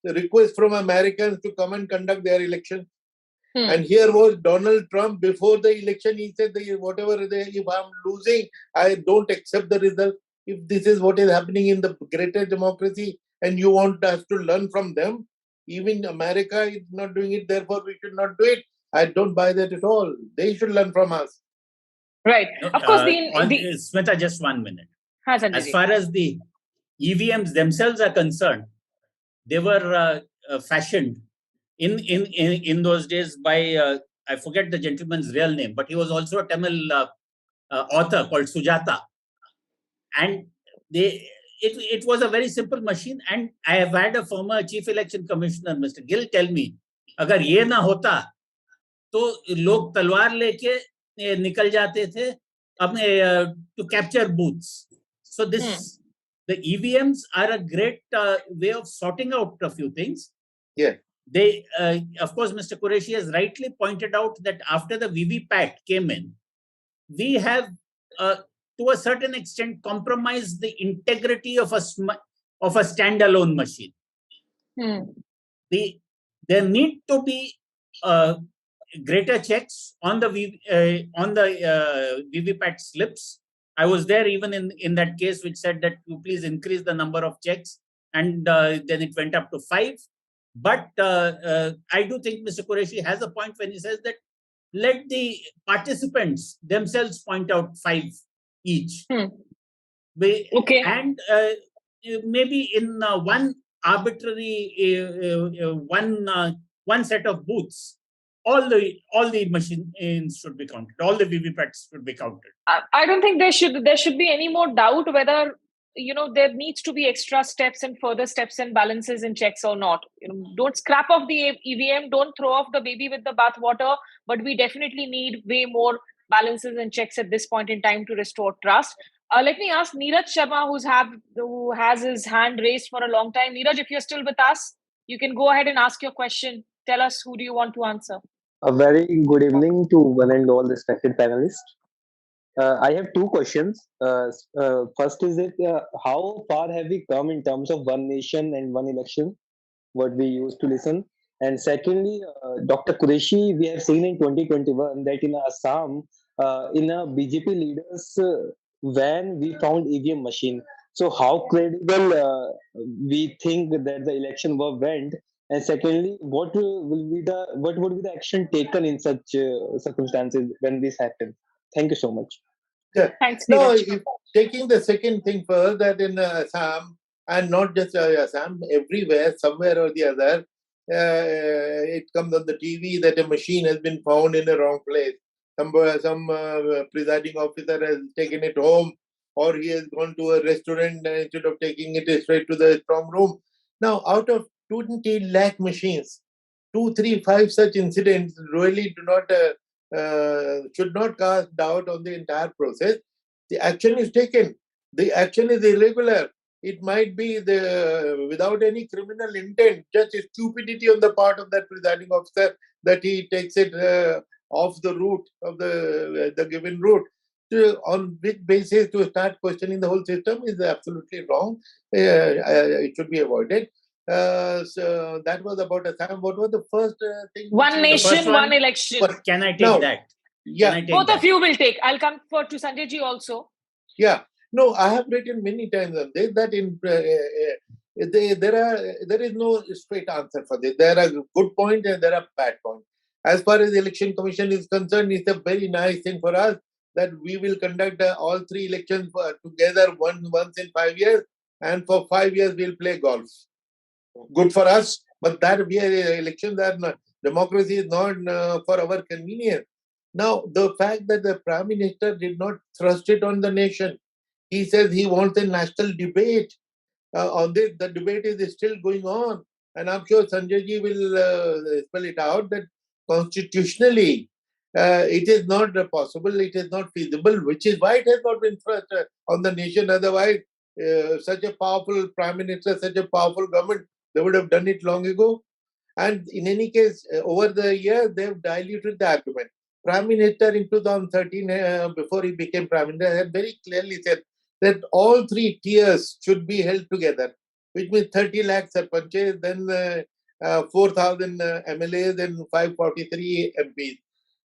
requests from Americans to come and conduct their elections. And here was Donald Trump before the election. He said, if I'm losing, I don't accept the result. If this is what is happening in the greater democracy and you want us to learn from them, even America is not doing it, therefore we should not do it. I don't buy that at all. They should learn from us. Right. Of course, Smita, just 1 minute. As far as the EVMs themselves are concerned, they were fashioned in those days by, I forget the gentleman's real name, but he was also a Tamil author called Sujata. And it was a very simple machine. And I have had a former chief election commissioner, Mr. Gill, tell me, agar ye na hota, to log talwar leke nikal jate the apne to capture booths. So the EVMs are a great way of sorting out a few things. Yeah. They, of course, Mr. Quraishi has rightly pointed out that after the VVPAT came in, we have, to a certain extent, compromised the integrity of a standalone machine. There need to be greater checks on the VVPAT slips I was there even in that case which said that you please increase the number of checks, and then it went up to 5. But I do think Mr. Quraishi has a point when he says that let the participants themselves point out 5 each. Okay. And maybe in one arbitrary one set of booths, all the machines should be counted, all the VVPATs should be counted. I don't think there should be any more doubt whether there needs to be extra steps and further steps and balances and checks or not. Don't scrap off the EVM, don't throw off the baby with the bathwater, but we definitely need way more balances and checks at this point in time to restore trust. Let me ask Neeraj Sharma, who has his hand raised for a long time. Neeraj, if you're still with us, you can go ahead and ask your question. Tell us, who do you want to answer? A very good evening to one and all respected panelists. I have two questions. First is that how far have we come in terms of one nation and one election, what we used to listen? And secondly, Dr. Quraishi, we have seen in 2021 that in Assam, in a BJP leaders van, we found EVM machine. So how credible we think that the election went? And secondly, what would be the action taken in such circumstances when this happened? Thank you so much. Yeah. Thanks, No, Neeraj. taking the second thing first, that in Assam, and not just Assam, everywhere, somewhere or the other, it comes on the TV that a machine has been found in the wrong place. Some presiding officer has taken it home, or he has gone to a restaurant instead of taking it straight to the strong room. Now, out of 20 lakh machines, 2, 3, 5 such incidents really do not should not cast doubt on the entire process. The action is taken. The action is irregular. It might be without any criminal intent, just stupidity on the part of that presiding officer that he takes it off the route of the given route. On which basis to start questioning the whole system is absolutely wrong. It should be avoided. So that was about Assam. What was the first thing? One nation, one election. Can I take that? Yeah. Both of you will take. I'll come to Sanjay ji also. Yeah. No, I have written many times on this that there is no straight answer for this. There are good points and there are bad points. As far as the Election Commission is concerned, it's a very nice thing for us that we will conduct all 3 elections together once in 5 years, and for 5 years we'll play golf. Good for us, but that elections are not, democracy is not for our convenience. Now, the fact that the Prime Minister did not thrust it on the nation, he says he wants a national debate on this. The debate is still going on, and I'm sure Sanjay ji will spell it out that constitutionally it is not possible, it is not feasible, which is why it has not been thrust on the nation. Otherwise, such a powerful Prime Minister, such a powerful government, they would have done it long ago. And in any case, over the years, they have diluted the argument. Prime Minister in 2013, before he became Prime Minister, had very clearly said that all 3 tiers should be held together, which means 30 lakh sarpanches, then 4,000 MLAs and 543 MPs.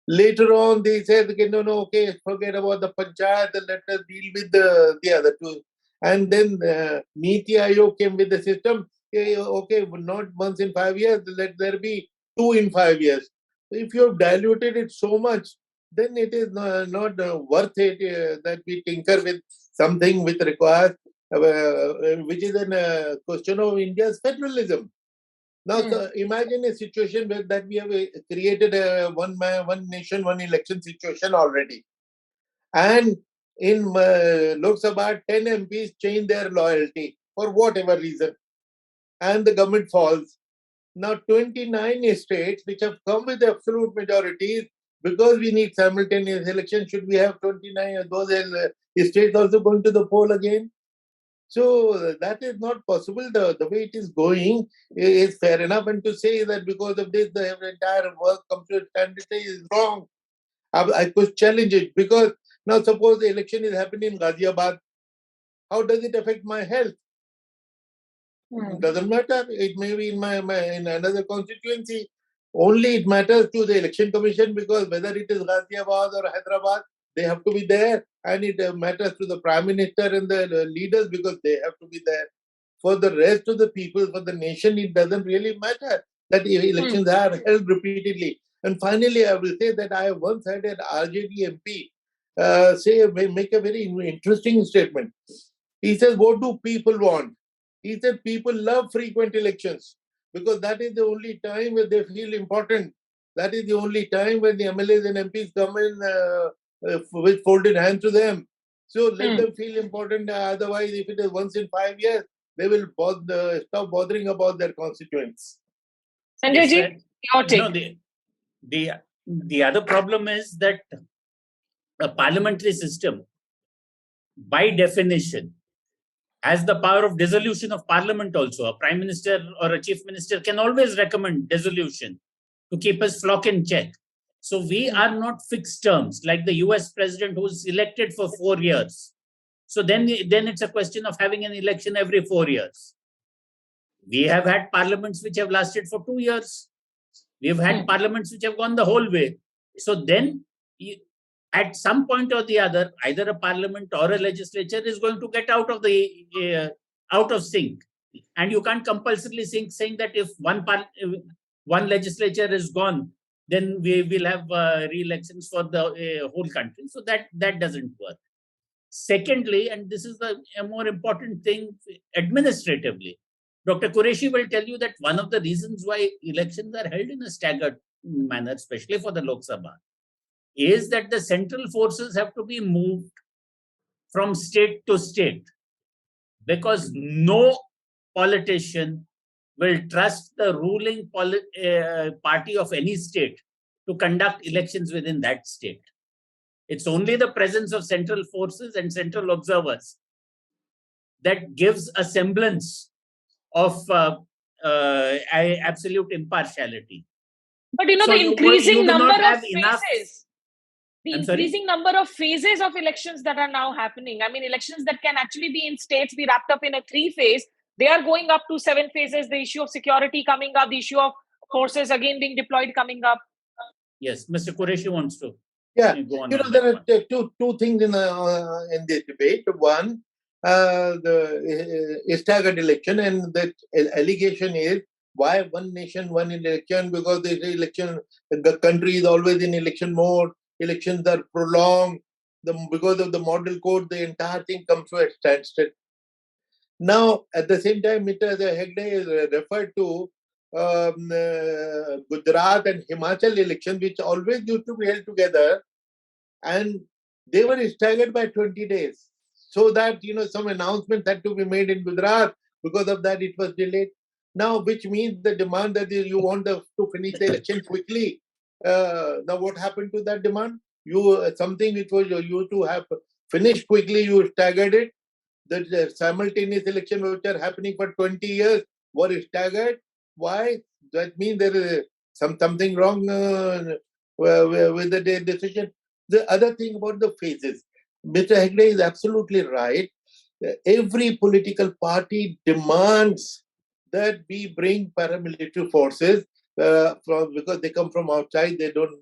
Later on, they said, okay, no, okay, forget about the panchayat, let us deal with the other 2. And then Niti Aayog came with the system. Okay, not once in 5 years, let there be 2 in 5 years. If you have diluted it so much, then it is not worth it that we tinker with something which requires, which is a question of India's federalism. Now, so imagine a situation where that we have created a one nation, one election situation already. And in Lok Sabha, 10 MPs change their loyalty for whatever reason, and the government falls. Now, 29 states which have come with absolute majorities, because we need simultaneous election, should we have 29 those states also going to the poll again? So that is not possible. The way it is going is fair enough. And to say that because of this, the entire work comes to a standstill is wrong. I could challenge it, because now suppose the election is happening in Ghaziabad. How does it affect my health? It doesn't matter. It may be in in another constituency. Only it matters to the Election Commission, because whether it is Ghaziabad or Hyderabad, they have to be there, and it matters to the Prime Minister and the leaders because they have to be there. For the rest of the people, for the nation, it doesn't really matter that elections are held repeatedly. And finally, I will say that I once had an RJD MP make a very interesting statement. He says, what do people want? He said, people love frequent elections because that is the only time when they feel important. That is the only time when the MLAs and MPs come in with folded hands to them. So let them feel important. Otherwise, if it is once in 5 years, they will stop bothering about their constituents. Sanjay ji, your take. No, the other problem is that a parliamentary system, by definition, has the power of dissolution of parliament also. A prime minister or a chief minister can always recommend dissolution to keep his flock in check. So we are not fixed terms like the US president who's elected for 4 years. So then it's a question of having an election every 4 years. We have had parliaments which have lasted for 2 years. We have had parliaments which have gone the whole way. So then at some point or the other, either a parliament or a legislature is going to get out of sync, and you can't compulsorily saying that if one legislature is gone, then we will have re-elections for the whole country. So that doesn't work. Secondly, and this is a more important thing administratively, Dr. Quraishi will tell you that one of the reasons why elections are held in a staggered manner, especially for the Lok Sabha, is that the central forces have to be moved from state to state because no politician will trust the ruling party of any state to conduct elections within that state. It's only the presence of central forces and central observers that gives a semblance of absolute impartiality. But the increasing number of phases. The increasing number of phases of elections that are now happening. I mean, elections that can actually be in states be wrapped up in a 3-phase. They are going up to 7 phases. The issue of security coming up, the issue of forces again being deployed coming up. Yes, Mr. Quraishi wants to. Yeah, there are two things in this debate. One, the staggered election, and the allegation is why one nation, one election, because the country is always in election mode. Elections are prolonged. Because of the model code, the entire thing comes to a standstill. Now, at the same time, Mr. Hegde referred to Gujarat and Himachal elections, which always used to be held together, and they were staggered by 20 days. So that, some announcements had to be made in Gujarat. Because of that, it was delayed. Now, which means the demand that you want to finish the election quickly. Now, what happened to that demand? Something which was you to have finished quickly, you staggered it. The simultaneous elections which are happening for 20 years were staggered. Why? That means there is something wrong with the decision. The other thing about the phases, Mr. Hegde is absolutely right. Every political party demands that we bring paramilitary forces because they come from outside, they don't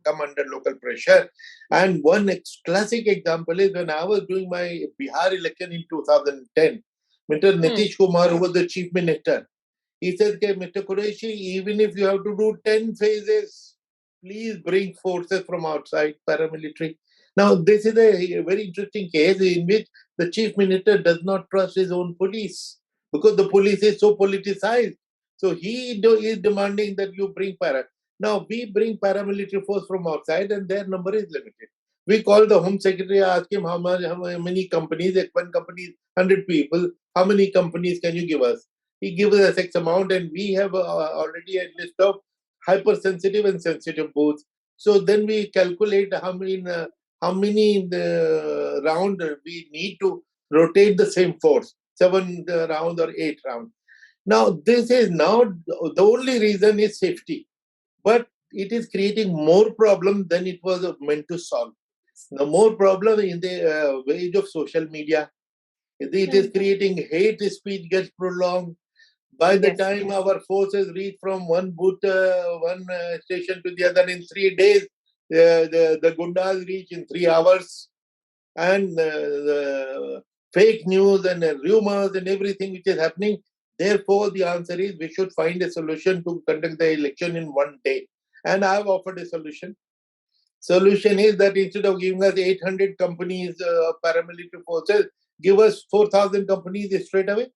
come under local pressure. And one classic example is when I was doing my Bihar election in 2010, Mr. Nitish Kumar, who was the chief minister, he said, Mr. Quraishi, even if you have to do 10 phases, please bring forces from outside, paramilitary. Now, this is a very interesting case in which the chief minister does not trust his own police because the police is so politicized. So he is demanding that you bring Now, we bring paramilitary force from outside and their number is limited. We call the Home Secretary, ask him how many companies, if one company is 100 people, how many companies can you give us? He gives us X amount, and we have already a list of hypersensitive and sensitive booths. So then we calculate how many in the round we need to rotate the same force, 7 rounds or 8 rounds. Now, this is now the only reason is safety, but it is creating more problem than it was meant to solve. The more problem in the age of social media. It is creating hate speech gets prolonged. By the time our forces reach from one booth, one station to the other in 3 days, the gundas reach in 3 hours, and the fake news and rumors and everything which is happening. Therefore, the answer is we should find a solution to conduct the election in one day. And I have offered a solution. Solution is that instead of giving us 800 companies, paramilitary forces, give us 4,000 companies straight away.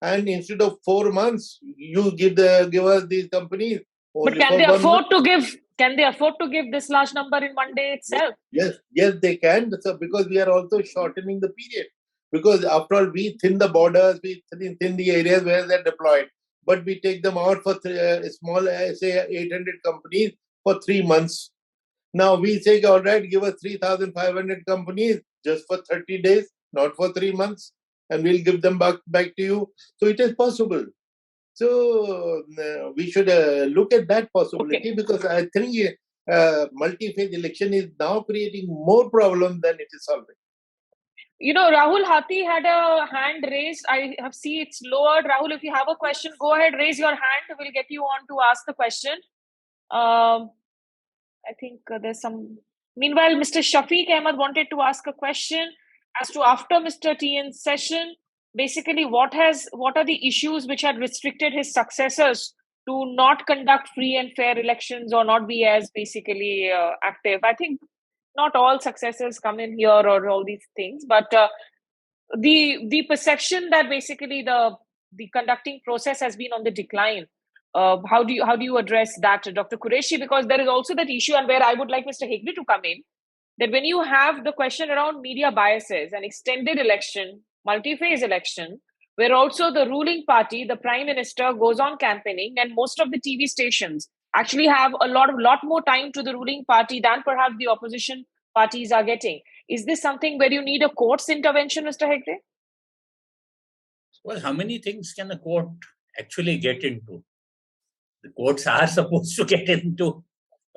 And instead of 4 months, you give us these companies only but can for they 1 afford month. to give? Can they afford to give this large number in one day itself? Yes, they can. So because we are also shortening the period. Because after all, we thin the borders, we thin the areas where they're deployed. But we take them out for small, say, 800 companies for 3 months. Now we say, all right, give us 3,500 companies just for 30 days, not for 3 months, and we'll give them back to you. So it is possible. So we should look at that possibility, because I think multi-phase election is now creating more problems than it is solving. Rahul Hathi had a hand raised. I have seen it's lowered. Rahul, if you have a question, go ahead, raise your hand. We'll get you on to ask the question. I think there's some. Meanwhile, Mr. Shafiq Ahmed wanted to ask a question as to, after Mr. TN's session, basically what are the issues which had restricted his successors to not conduct free and fair elections or not be as basically active. I think not all successors come in here or all these things, but the perception that basically the conducting process has been on the decline. How do you address that, Dr. Quraishi? Because there is also that issue, and where I would like Mr. Hegde to come in, that when you have the question around media biases, an extended election, multi-phase election, where also the ruling party, the prime minister, goes on campaigning, and most of the TV stations actually have a lot more time to the ruling party than perhaps the opposition parties are getting. Is this something where you need a court's intervention, Mr. Hegde? Well, how many things can a court actually get into? The courts are supposed to get into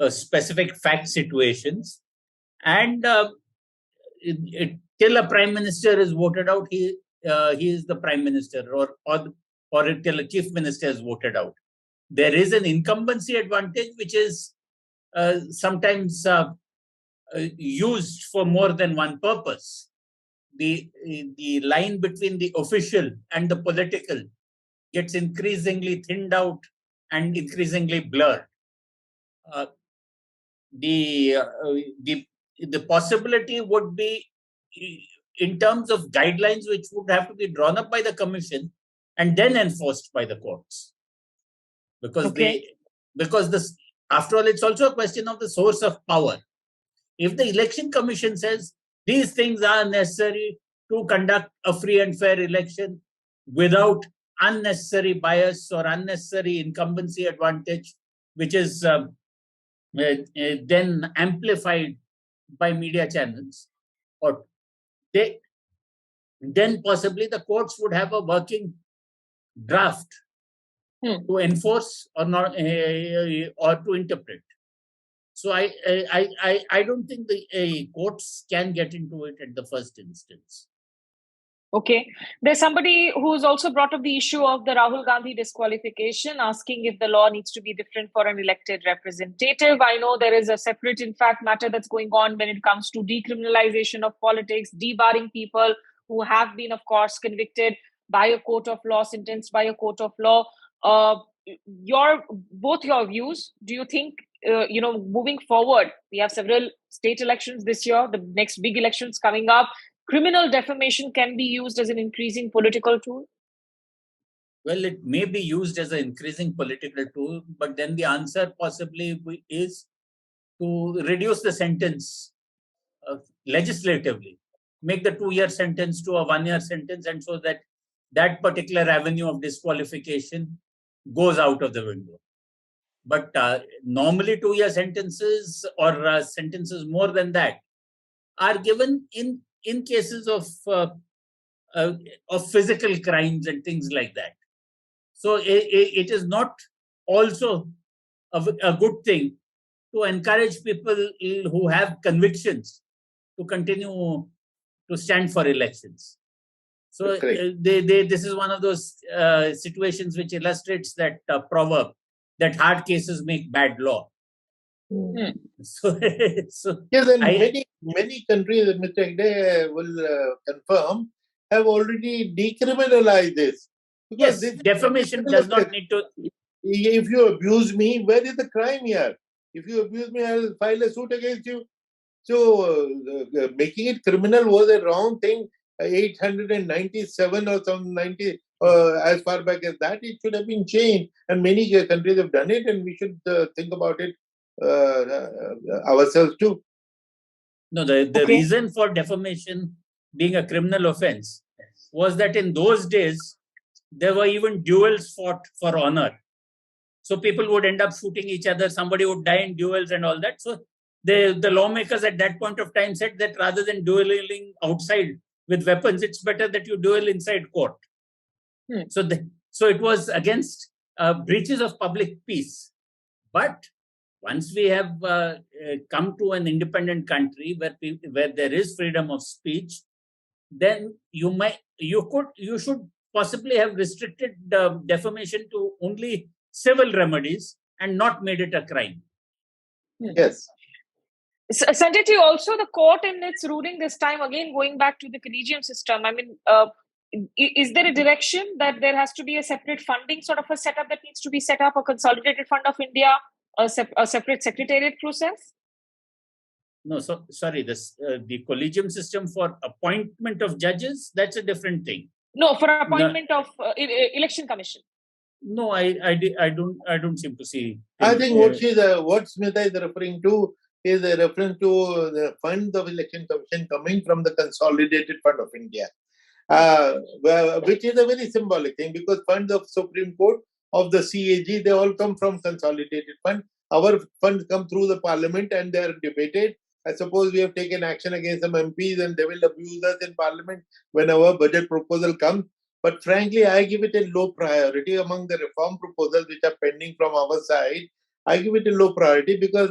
specific fact situations, and till a prime minister is voted out, he is the prime minister, or till a chief minister is voted out. There is an incumbency advantage which is sometimes used for more than one purpose. The line between the official and the political gets increasingly thinned out and increasingly blurred. The possibility would be in terms of guidelines which would have to be drawn up by the commission and then enforced by the courts, because this, after all, it's also a question of the source of power. If the election commission says these things are necessary to conduct a free and fair election without unnecessary bias or unnecessary incumbency advantage, which is then amplified by media channels, then possibly the courts would have a working draft to enforce or not, or to interpret. So I don't think the courts can get into it at the first instance. Okay. There's somebody who's also brought up the issue of the Rahul Gandhi disqualification, asking if the law needs to be different for an elected representative. I know there is a separate, in fact, matter that's going on when it comes to decriminalization of politics, debarring people who have been, of course, convicted by a court of law, sentenced by a court of law. Both your views, do you think, moving forward, we have several state elections this year, the next big elections coming up, criminal defamation can be used as an increasing political tool? Well, it may be used as an increasing political tool, but then the answer possibly is to reduce the sentence legislatively, make the 2-year sentence to a 1-year sentence, and so that that particular avenue of disqualification goes out of the window. But normally 2-year sentences or sentences more than that are given in cases of physical crimes and things like that. So it is not also a good thing to encourage people who have convictions to continue to stand for elections. So this is one of those situations which illustrates that proverb that hard cases make bad law. So, so Yes, and I many countries, Mr. Hegde will confirm, have already decriminalized this. Because yes, this is defamation criminal does not offense. need to. If you abuse me, where is the crime here? If you abuse me, I will file a suit against you. So, making it criminal was a wrong thing. 897 or some 90, as far back as that, it should have been changed. And many countries have done it, and we should think about it ourselves too. No, the Okay. reason for defamation being a criminal offense was that in those days, there were even duels fought for honor. So people would end up shooting each other. Somebody would die in duels and all that. So the lawmakers at that point of time said that rather than dueling outside with weapons, it's better that you duel inside court. So it was against breaches of public peace. But once we have come to an independent country where there is freedom of speech, then you should possibly have restricted defamation to only civil remedies and not made it a crime. Yes. Sanjay ji, also the court in its ruling this time, again going back to the collegium system, I mean, is there a direction that there has to be a separate funding sort of a setup that needs to be set up, a consolidated fund of India, a separate secretariat process? No, so sorry, the collegium system for appointment of judges, that's a different thing. No, for appointment of election commission. No, I don't seem to see. I think what Smitha is referring to is a reference to the fund of election commission coming from the consolidated fund of India, which is a very symbolic thing because funds of Supreme Court, of the CAG, they all come from consolidated fund. Our funds come through the parliament and they are debated. I suppose we have taken action against some MPs and they will abuse us in parliament when our budget proposal comes. But frankly, I give it a low priority among the reform proposals which are pending from our side. I give it a low priority because,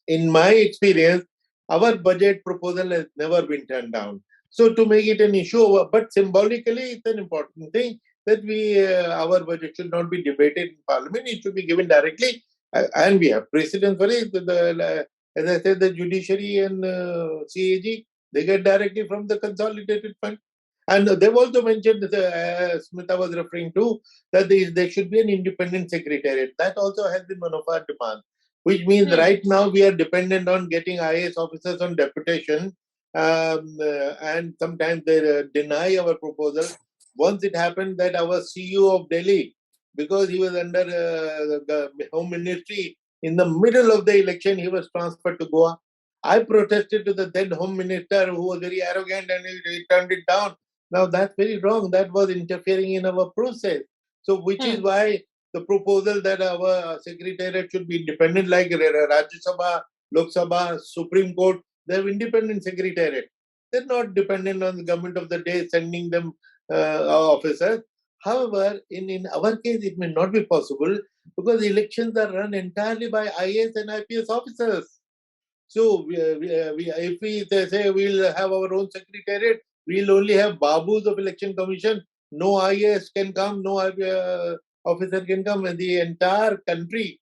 in my experience, our budget proposal has never been turned down. So to make it an issue, but symbolically, it's an important thing that our budget should not be debated in Parliament. It should be given directly, and we have precedent for it. As I said, the judiciary and CAG, they get directly from the consolidated fund. And they've also mentioned, Smita was referring to, that there should be an independent secretariat. That also has been one of our demands, which means right now we are dependent on getting IAS officers on deputation, and sometimes they deny our proposal. Once it happened that our CEO of Delhi, because he was under the Home Ministry, in the middle of the election, he was transferred to Goa. I protested to the then Home Minister, who was very arrogant, and he turned it down. Now that's very wrong. That was interfering in our process. So, which is why the proposal that our secretariat should be independent, like Rajya Sabha, Lok Sabha, Supreme Court, they have independent secretariat. They're not dependent on the government of the day sending them officers. However, in our case, it may not be possible because elections are run entirely by IAS and IPS officers. So, if we say we'll have our own secretariat, we'll only have Babus of Election Commission. No IAS can come, no officer can come, and the entire country,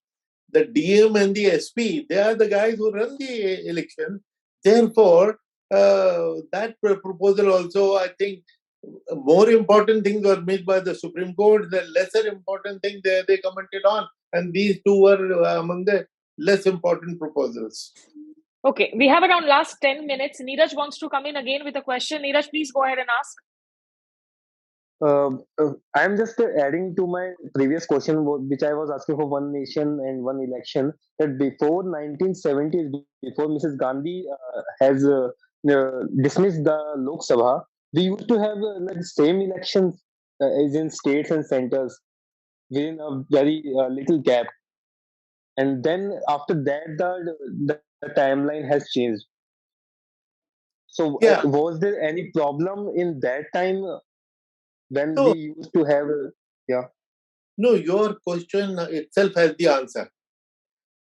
the DM and the SP, they are the guys who run the election. Therefore, that proposal also, I think, more important things were made by the Supreme Court. The lesser important thing they commented on, and these two were among the less important proposals. Okay, we have around last 10 minutes. Neeraj wants to come in again with a question. Neeraj, please go ahead and ask. I'm just adding to my previous question, which I was asking for one nation and one election. That before 1970s, before Mrs. Gandhi has dismissed the Lok Sabha, we used to have like same elections as in states and centers within a very little gap. And then after that, the timeline has changed. So, Yeah. was there any problem in that time when No. we used to have? No, your question itself has the answer.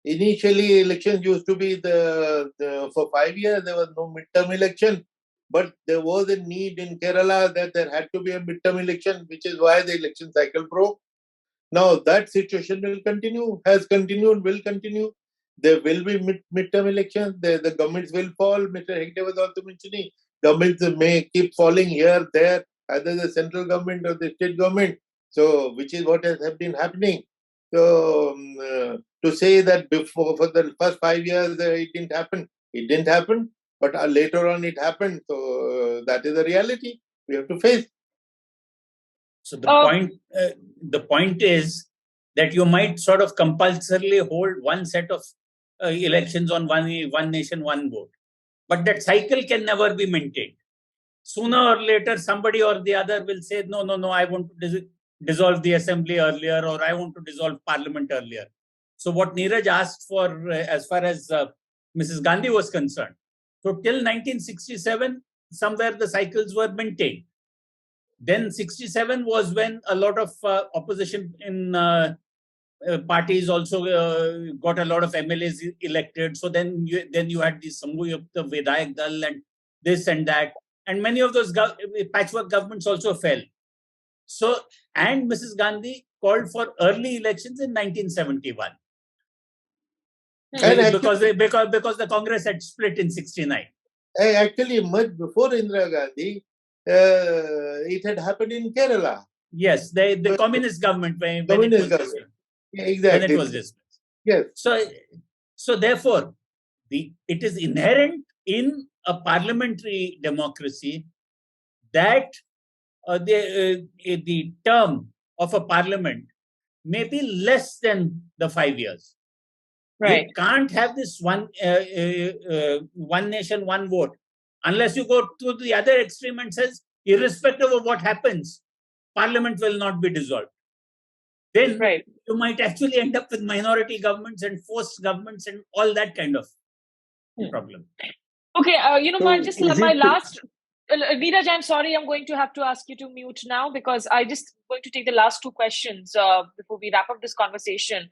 Initially, elections used to be for 5 years, there was no midterm election. But there was a need in Kerala that there had to be a midterm election, which is why the election cycle broke. Now, that situation will continue, has continued, will continue. there will be midterm elections. The governments will fall. Mr. Hegde was also mentioning governments may keep falling here, there, either the central government or the state government. So, which is what has been happening. So, to say that before for the first 5 years it didn't happen, it didn't happen. But later on it happened. So that is the reality we have to face. So the point is that you might sort of compulsorily hold one set of elections on one nation, one vote, but that cycle can never be maintained. Sooner or later, somebody or the other will say, no, I want to dissolve the assembly earlier, or I want to dissolve parliament earlier. So what Neeraj asked for, as far as Mrs. Gandhi was concerned, so till 1967, somewhere the cycles were maintained. Then 67 was when a lot of opposition in parties also got a lot of MLAs elected. So then you had the Samuyukta Vidayak Dal and this and that. And many of those patchwork governments also fell. So, and Mrs. Gandhi called for early elections in 1971. Because the Congress had split in 69. Actually, much before Indira Gandhi, it had happened in Kerala. Yes, the communist government when communist it was dismissed. Exactly. When it was dismissed. Yes. So therefore, it is inherent in a parliamentary democracy that the term of a parliament may be less than the 5 years. Right. You can't have this one nation, one vote, unless you go to the other extreme and says, irrespective of what happens, parliament will not be dissolved. Then you might actually end up with minority governments and forced governments and all that kind of problem. Okay, my last... Neeraj, I'm sorry, I'm going to have to ask you to mute now because I just going to take the last two questions before we wrap up this conversation.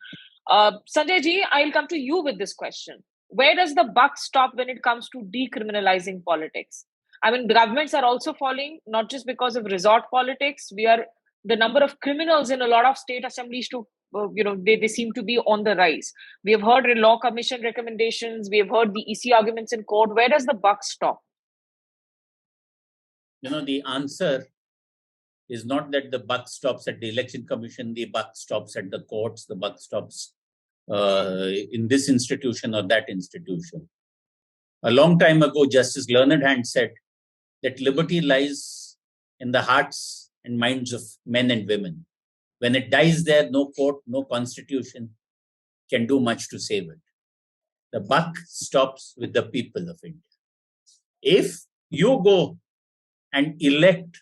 Sanjay ji, I'll come to you with this question. Where does the buck stop when it comes to decriminalizing politics? I mean, governments are also falling, not just because of resort politics. The number of criminals in a lot of state assemblies they seem to be on the rise. We have heard law commission recommendations. We have heard the EC arguments in court. Where does the buck stop? The answer is not that the buck stops at the election commission, the buck stops at the courts, the buck stops in this institution or that institution. A long time ago, Justice Learned Hand said that liberty lies in the hearts and minds of men and women. When it dies there, no court, no constitution can do much to save it. The buck stops with the people of India. If you go and elect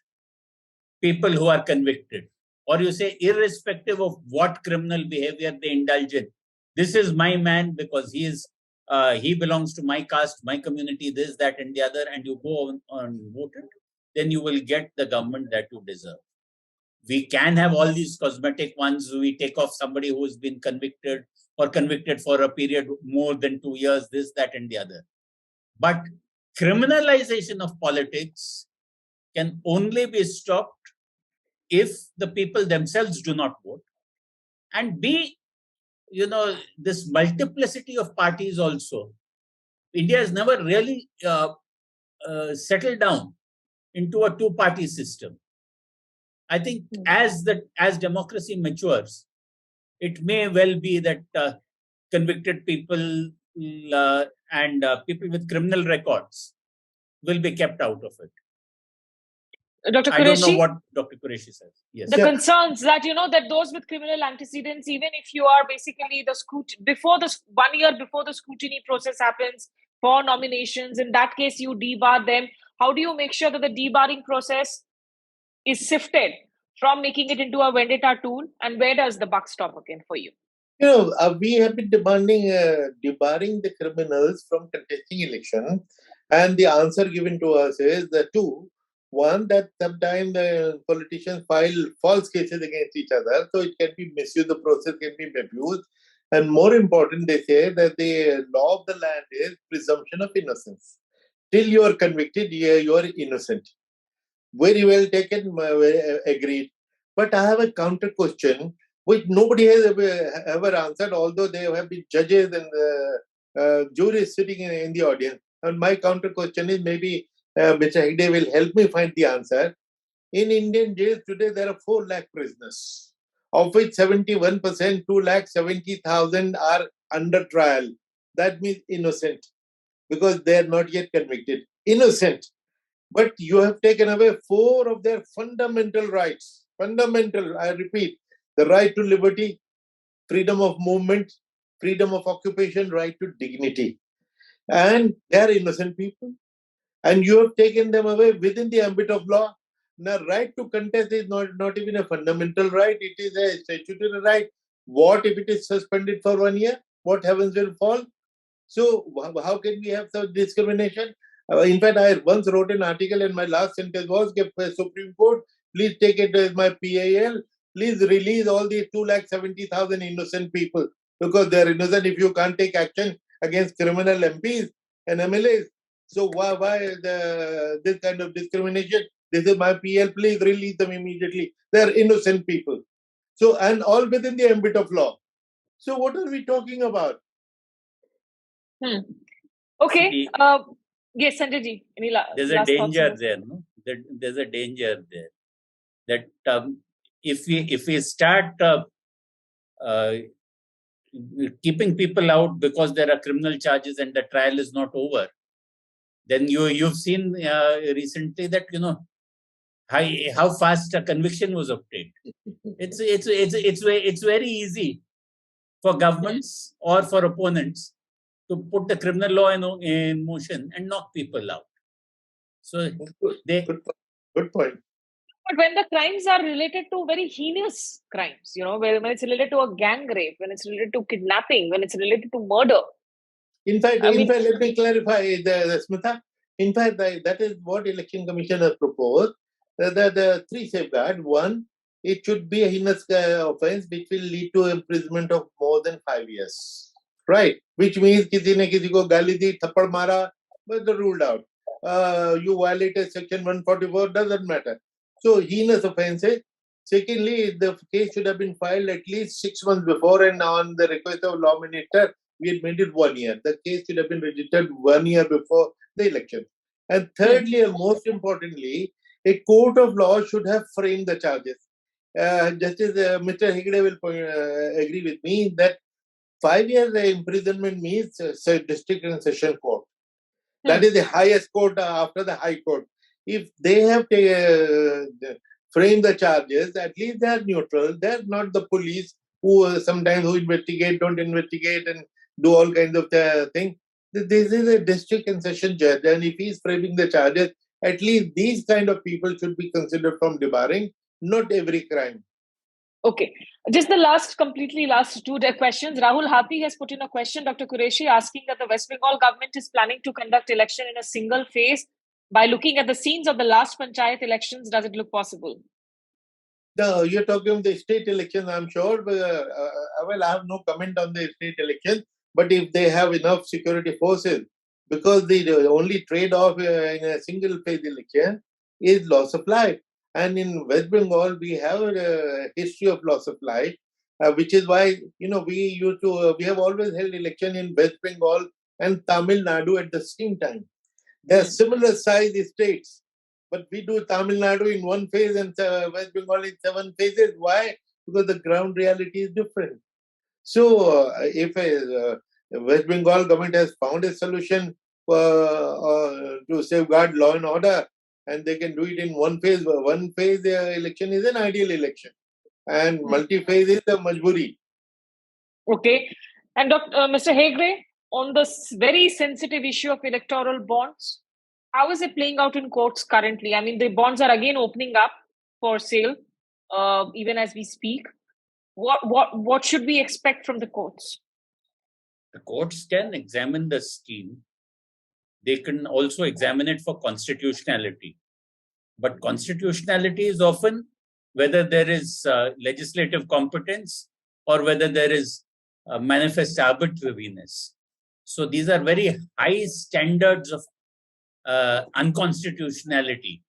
people who are convicted, or you say, irrespective of what criminal behavior they indulge in, this is my man because he belongs to my caste, my community, this, that, and the other, and you go on vote it, then you will get the government that you deserve. We can have all these cosmetic ones. We take off somebody who has been convicted or convicted for a period more than 2 years, this, that, and the other. But criminalization of politics can only be stopped if the people themselves do not vote. And B, this multiplicity of parties also. India has never really settled down into a two-party system. I think as democracy matures, it may well be that convicted people and people with criminal records will be kept out of it. Dr. Quraishi? I don't know what Dr. Quraishi says. Yes. The concerns that, that those with criminal antecedents, even if you are basically before this 1 year before the scrutiny process happens for nominations, in that case, you debar them. How do you make sure that the debarring process is sifted from making it into a vendetta tool? And where does the buck stop again for you? We have been demanding debarring the criminals from contesting election. And the answer given to us is the two. One, that sometimes the politicians file false cases against each other, so it can be misused, the process can be abused. And more important, they say that the law of the land is presumption of innocence. Till you are convicted, you are innocent. Very well taken, agreed. But I have a counter question. which nobody has ever answered, although there have been judges and juries sitting in the audience. And my counter question is, maybe Mr. Hegde will help me find the answer. In Indian jails today, there are 4 lakh prisoners, of which 71%, 2,70,000 are under trial. That means innocent, because they are not yet convicted. Innocent. But you have taken away 4 of their fundamental rights. Fundamental, I repeat, the right to liberty, freedom of movement, freedom of occupation, right to dignity. And they are innocent people. And you have taken them away within the ambit of law. Now, right to contest is not even a fundamental right, it is a statutory right. What if it is suspended for 1 year? What heavens will fall? So, how can we have such discrimination? In fact, I once wrote an article and my last sentence was, Supreme Court, please take it as my PAL, please release all these 2,70,000 innocent people, because they are innocent if you can't take action against criminal MPs and MLAs. So why this kind of discrimination? This is my PL, please release them immediately. They are innocent people. So, and all within the ambit of law. So what are we talking about? Okay. Yes, Sanjay ji. There's a danger there, no? There's a danger there. That if we start keeping people out because there are criminal charges and the trial is not over, then you've seen recently that how fast a conviction was obtained. It's very easy for governments or for opponents to put the criminal law in motion and knock people out. So good point. But when the crimes are related to very heinous crimes, when it's related to a gang rape, when it's related to kidnapping, when it's related to murder. In fact, let me clarify, Smita. In fact, that is what Election Commission has proposed. The 3 safeguards. 1, it should be a heinous offence which will lead to imprisonment of more than 5 years. Right? Which means किसी ने किसी को गाली दी, थप्पड़ मारा, but they're ruled out. You violated Section 144, doesn't matter. So heinous offences. Secondly, the case should have been filed at least 6 months before, and on the request of Law Minister, we had made it 1 year. The case should have been registered 1 year before the election. And thirdly, and most importantly, a court of law should have framed the charges. Justice Mr. Hegde will agree with me that 5 years imprisonment means district and session court. That is the highest court after the high court. If they have framed the charges, at least they are neutral. They are not the police who sometimes investigate, don't investigate, and do all kinds of things. This is a district and session judge, and if he is framing the charges, at least these kind of people should be considered from debarring, not every crime. Okay. Just the last 2 questions. Rahul Hathi has put in a question, Dr. Quraishi, asking that the West Bengal government is planning to conduct election in a single phase. By looking at the scenes of the last Panchayat elections, does it look possible? No, you're talking about the state elections, I'm sure. But, I have no comment on the state election. But if they have enough security forces, because the only trade-off in a single-phase election is loss of life. And in West Bengal, we have a history of loss of life, which is why we have always held election in West Bengal and Tamil Nadu at the same time. They are similar size states, but we do Tamil Nadu in 1 phase and West Bengal in 7 phases. Why? Because the ground reality is different. So, if West Bengal government has found a solution to safeguard law and order, and they can do it in 1 phase. 1 phase election is an ideal election, and multi-phase is a majburi. Okay. And Mr. Hegde, on this very sensitive issue of electoral bonds, how is it playing out in courts currently? I mean, the bonds are again opening up for sale, even as we speak. What should we expect from the courts? The courts can examine the scheme. They can also examine it for constitutionality. But constitutionality is often whether there is legislative competence or whether there is manifest arbitrariness. So these are very high standards of unconstitutionality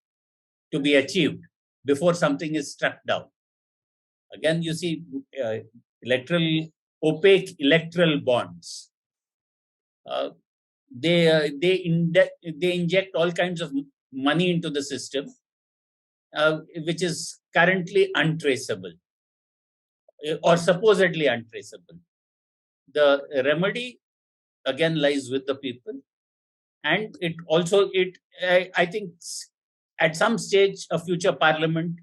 to be achieved before something is struck down. Again, you see opaque electoral bonds. They inject all kinds of money into the system, which is currently untraceable or supposedly untraceable. The remedy again lies with the people, and I think at some stage a future parliament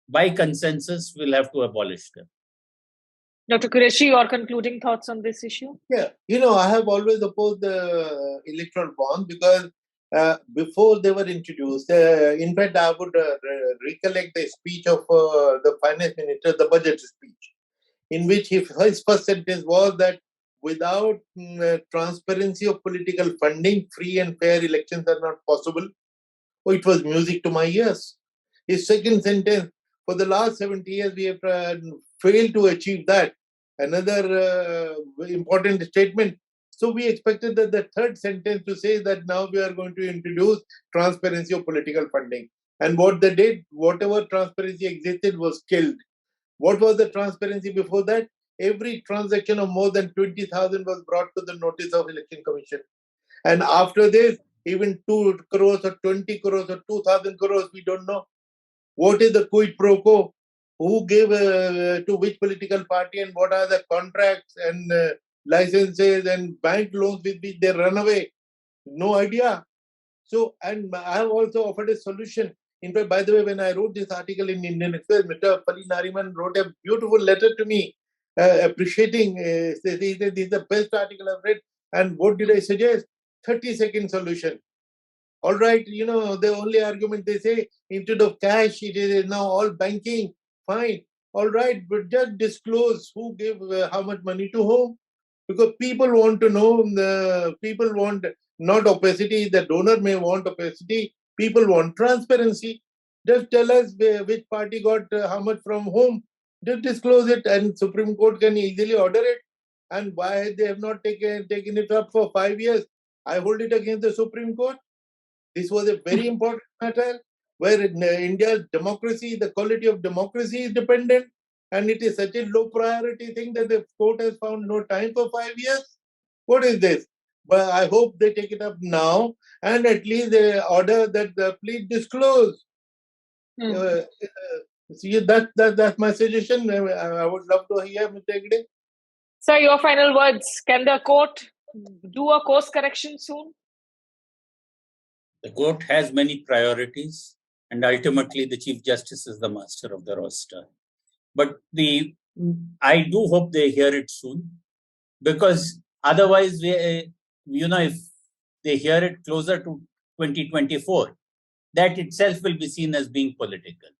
by consensus will have to abolish them. Dr. Quraishi, your concluding thoughts on this issue? Yeah, I have always opposed the electoral bond because before they were introduced, in fact, I would recollect the speech of the finance minister, the budget speech, in which his first sentence was that without transparency of political funding, free and fair elections are not possible. Oh, it was music to my ears. His second sentence, for the last 70 years, we have failed to achieve that. Another important statement. So we expected that the third sentence to say that now we are going to introduce transparency of political funding. And what they did, whatever transparency existed was killed. What was the transparency before that? Every transaction of more than 20,000 was brought to the notice of Election Commission. And after this, even 2 crores or 20 crores or 2,000 crores, we don't know. What is the quid pro quo? Who gave to which political party, and what are the contracts and licenses and bank loans with which they run away? No idea. So, and I have also offered a solution. In fact, by the way, when I wrote this article in Indian Express, Mr. Pali Nariman wrote a beautiful letter to me, appreciating, this is the best article I've read. And what did I suggest? 30-second solution. All right, the only argument they say, instead of cash, it is now all banking. Fine. All right, but just disclose who gave how much money to whom. Because people want to know, people want not opacity, the donor may want opacity, people want transparency. Just tell us which party got how much from whom. Just disclose it, and Supreme Court can easily order it. And why they have not taken it up for 5 years? I hold it against the Supreme Court. This was a very important matter where in India's democracy, the quality of democracy is dependent, and it is such a low priority thing that the court has found no time for 5 years. What is this? But I hope they take it up now, and at least they order that please disclose. See, that's my suggestion. I would love to hear Mr. Hegde. Sir, your final words. Can the court do a course correction soon? The court has many priorities, and ultimately the Chief Justice is the master of the roster. But I do hope they hear it soon, because otherwise, if they hear it closer to 2024, that itself will be seen as being political.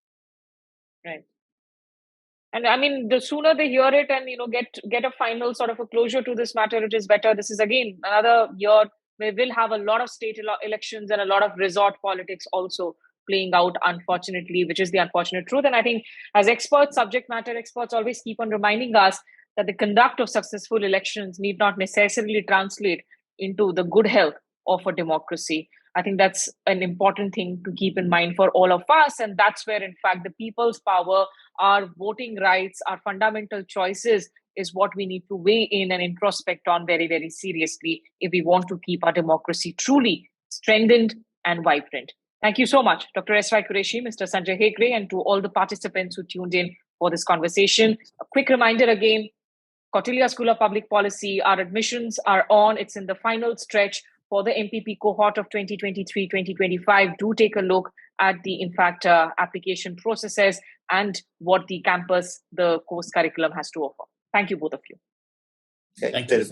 Right. And I mean, the sooner they hear it and get a final sort of a closure to this matter, it is better. This is again another year where we'll have a lot of state elections and a lot of resort politics also playing out, unfortunately, which is the unfortunate truth. And I think as experts, subject matter experts always keep on reminding us that the conduct of successful elections need not necessarily translate into the good health of a democracy. I think that's an important thing to keep in mind for all of us. And that's where, in fact, the people's power, our voting rights, our fundamental choices is what we need to weigh in and introspect on very, very seriously if we want to keep our democracy truly strengthened and vibrant. Thank you so much, Dr. S.Y. Quraishi, Mr. Sanjay Hegde, and to all the participants who tuned in for this conversation. A quick reminder again, Kautilya School of Public Policy, our admissions are on. It's in the final stretch for the MPP cohort of 2023-2025. Do take a look at the, in fact, application processes and what the campus, the course curriculum has to offer. Thank you, both of you. Thank you.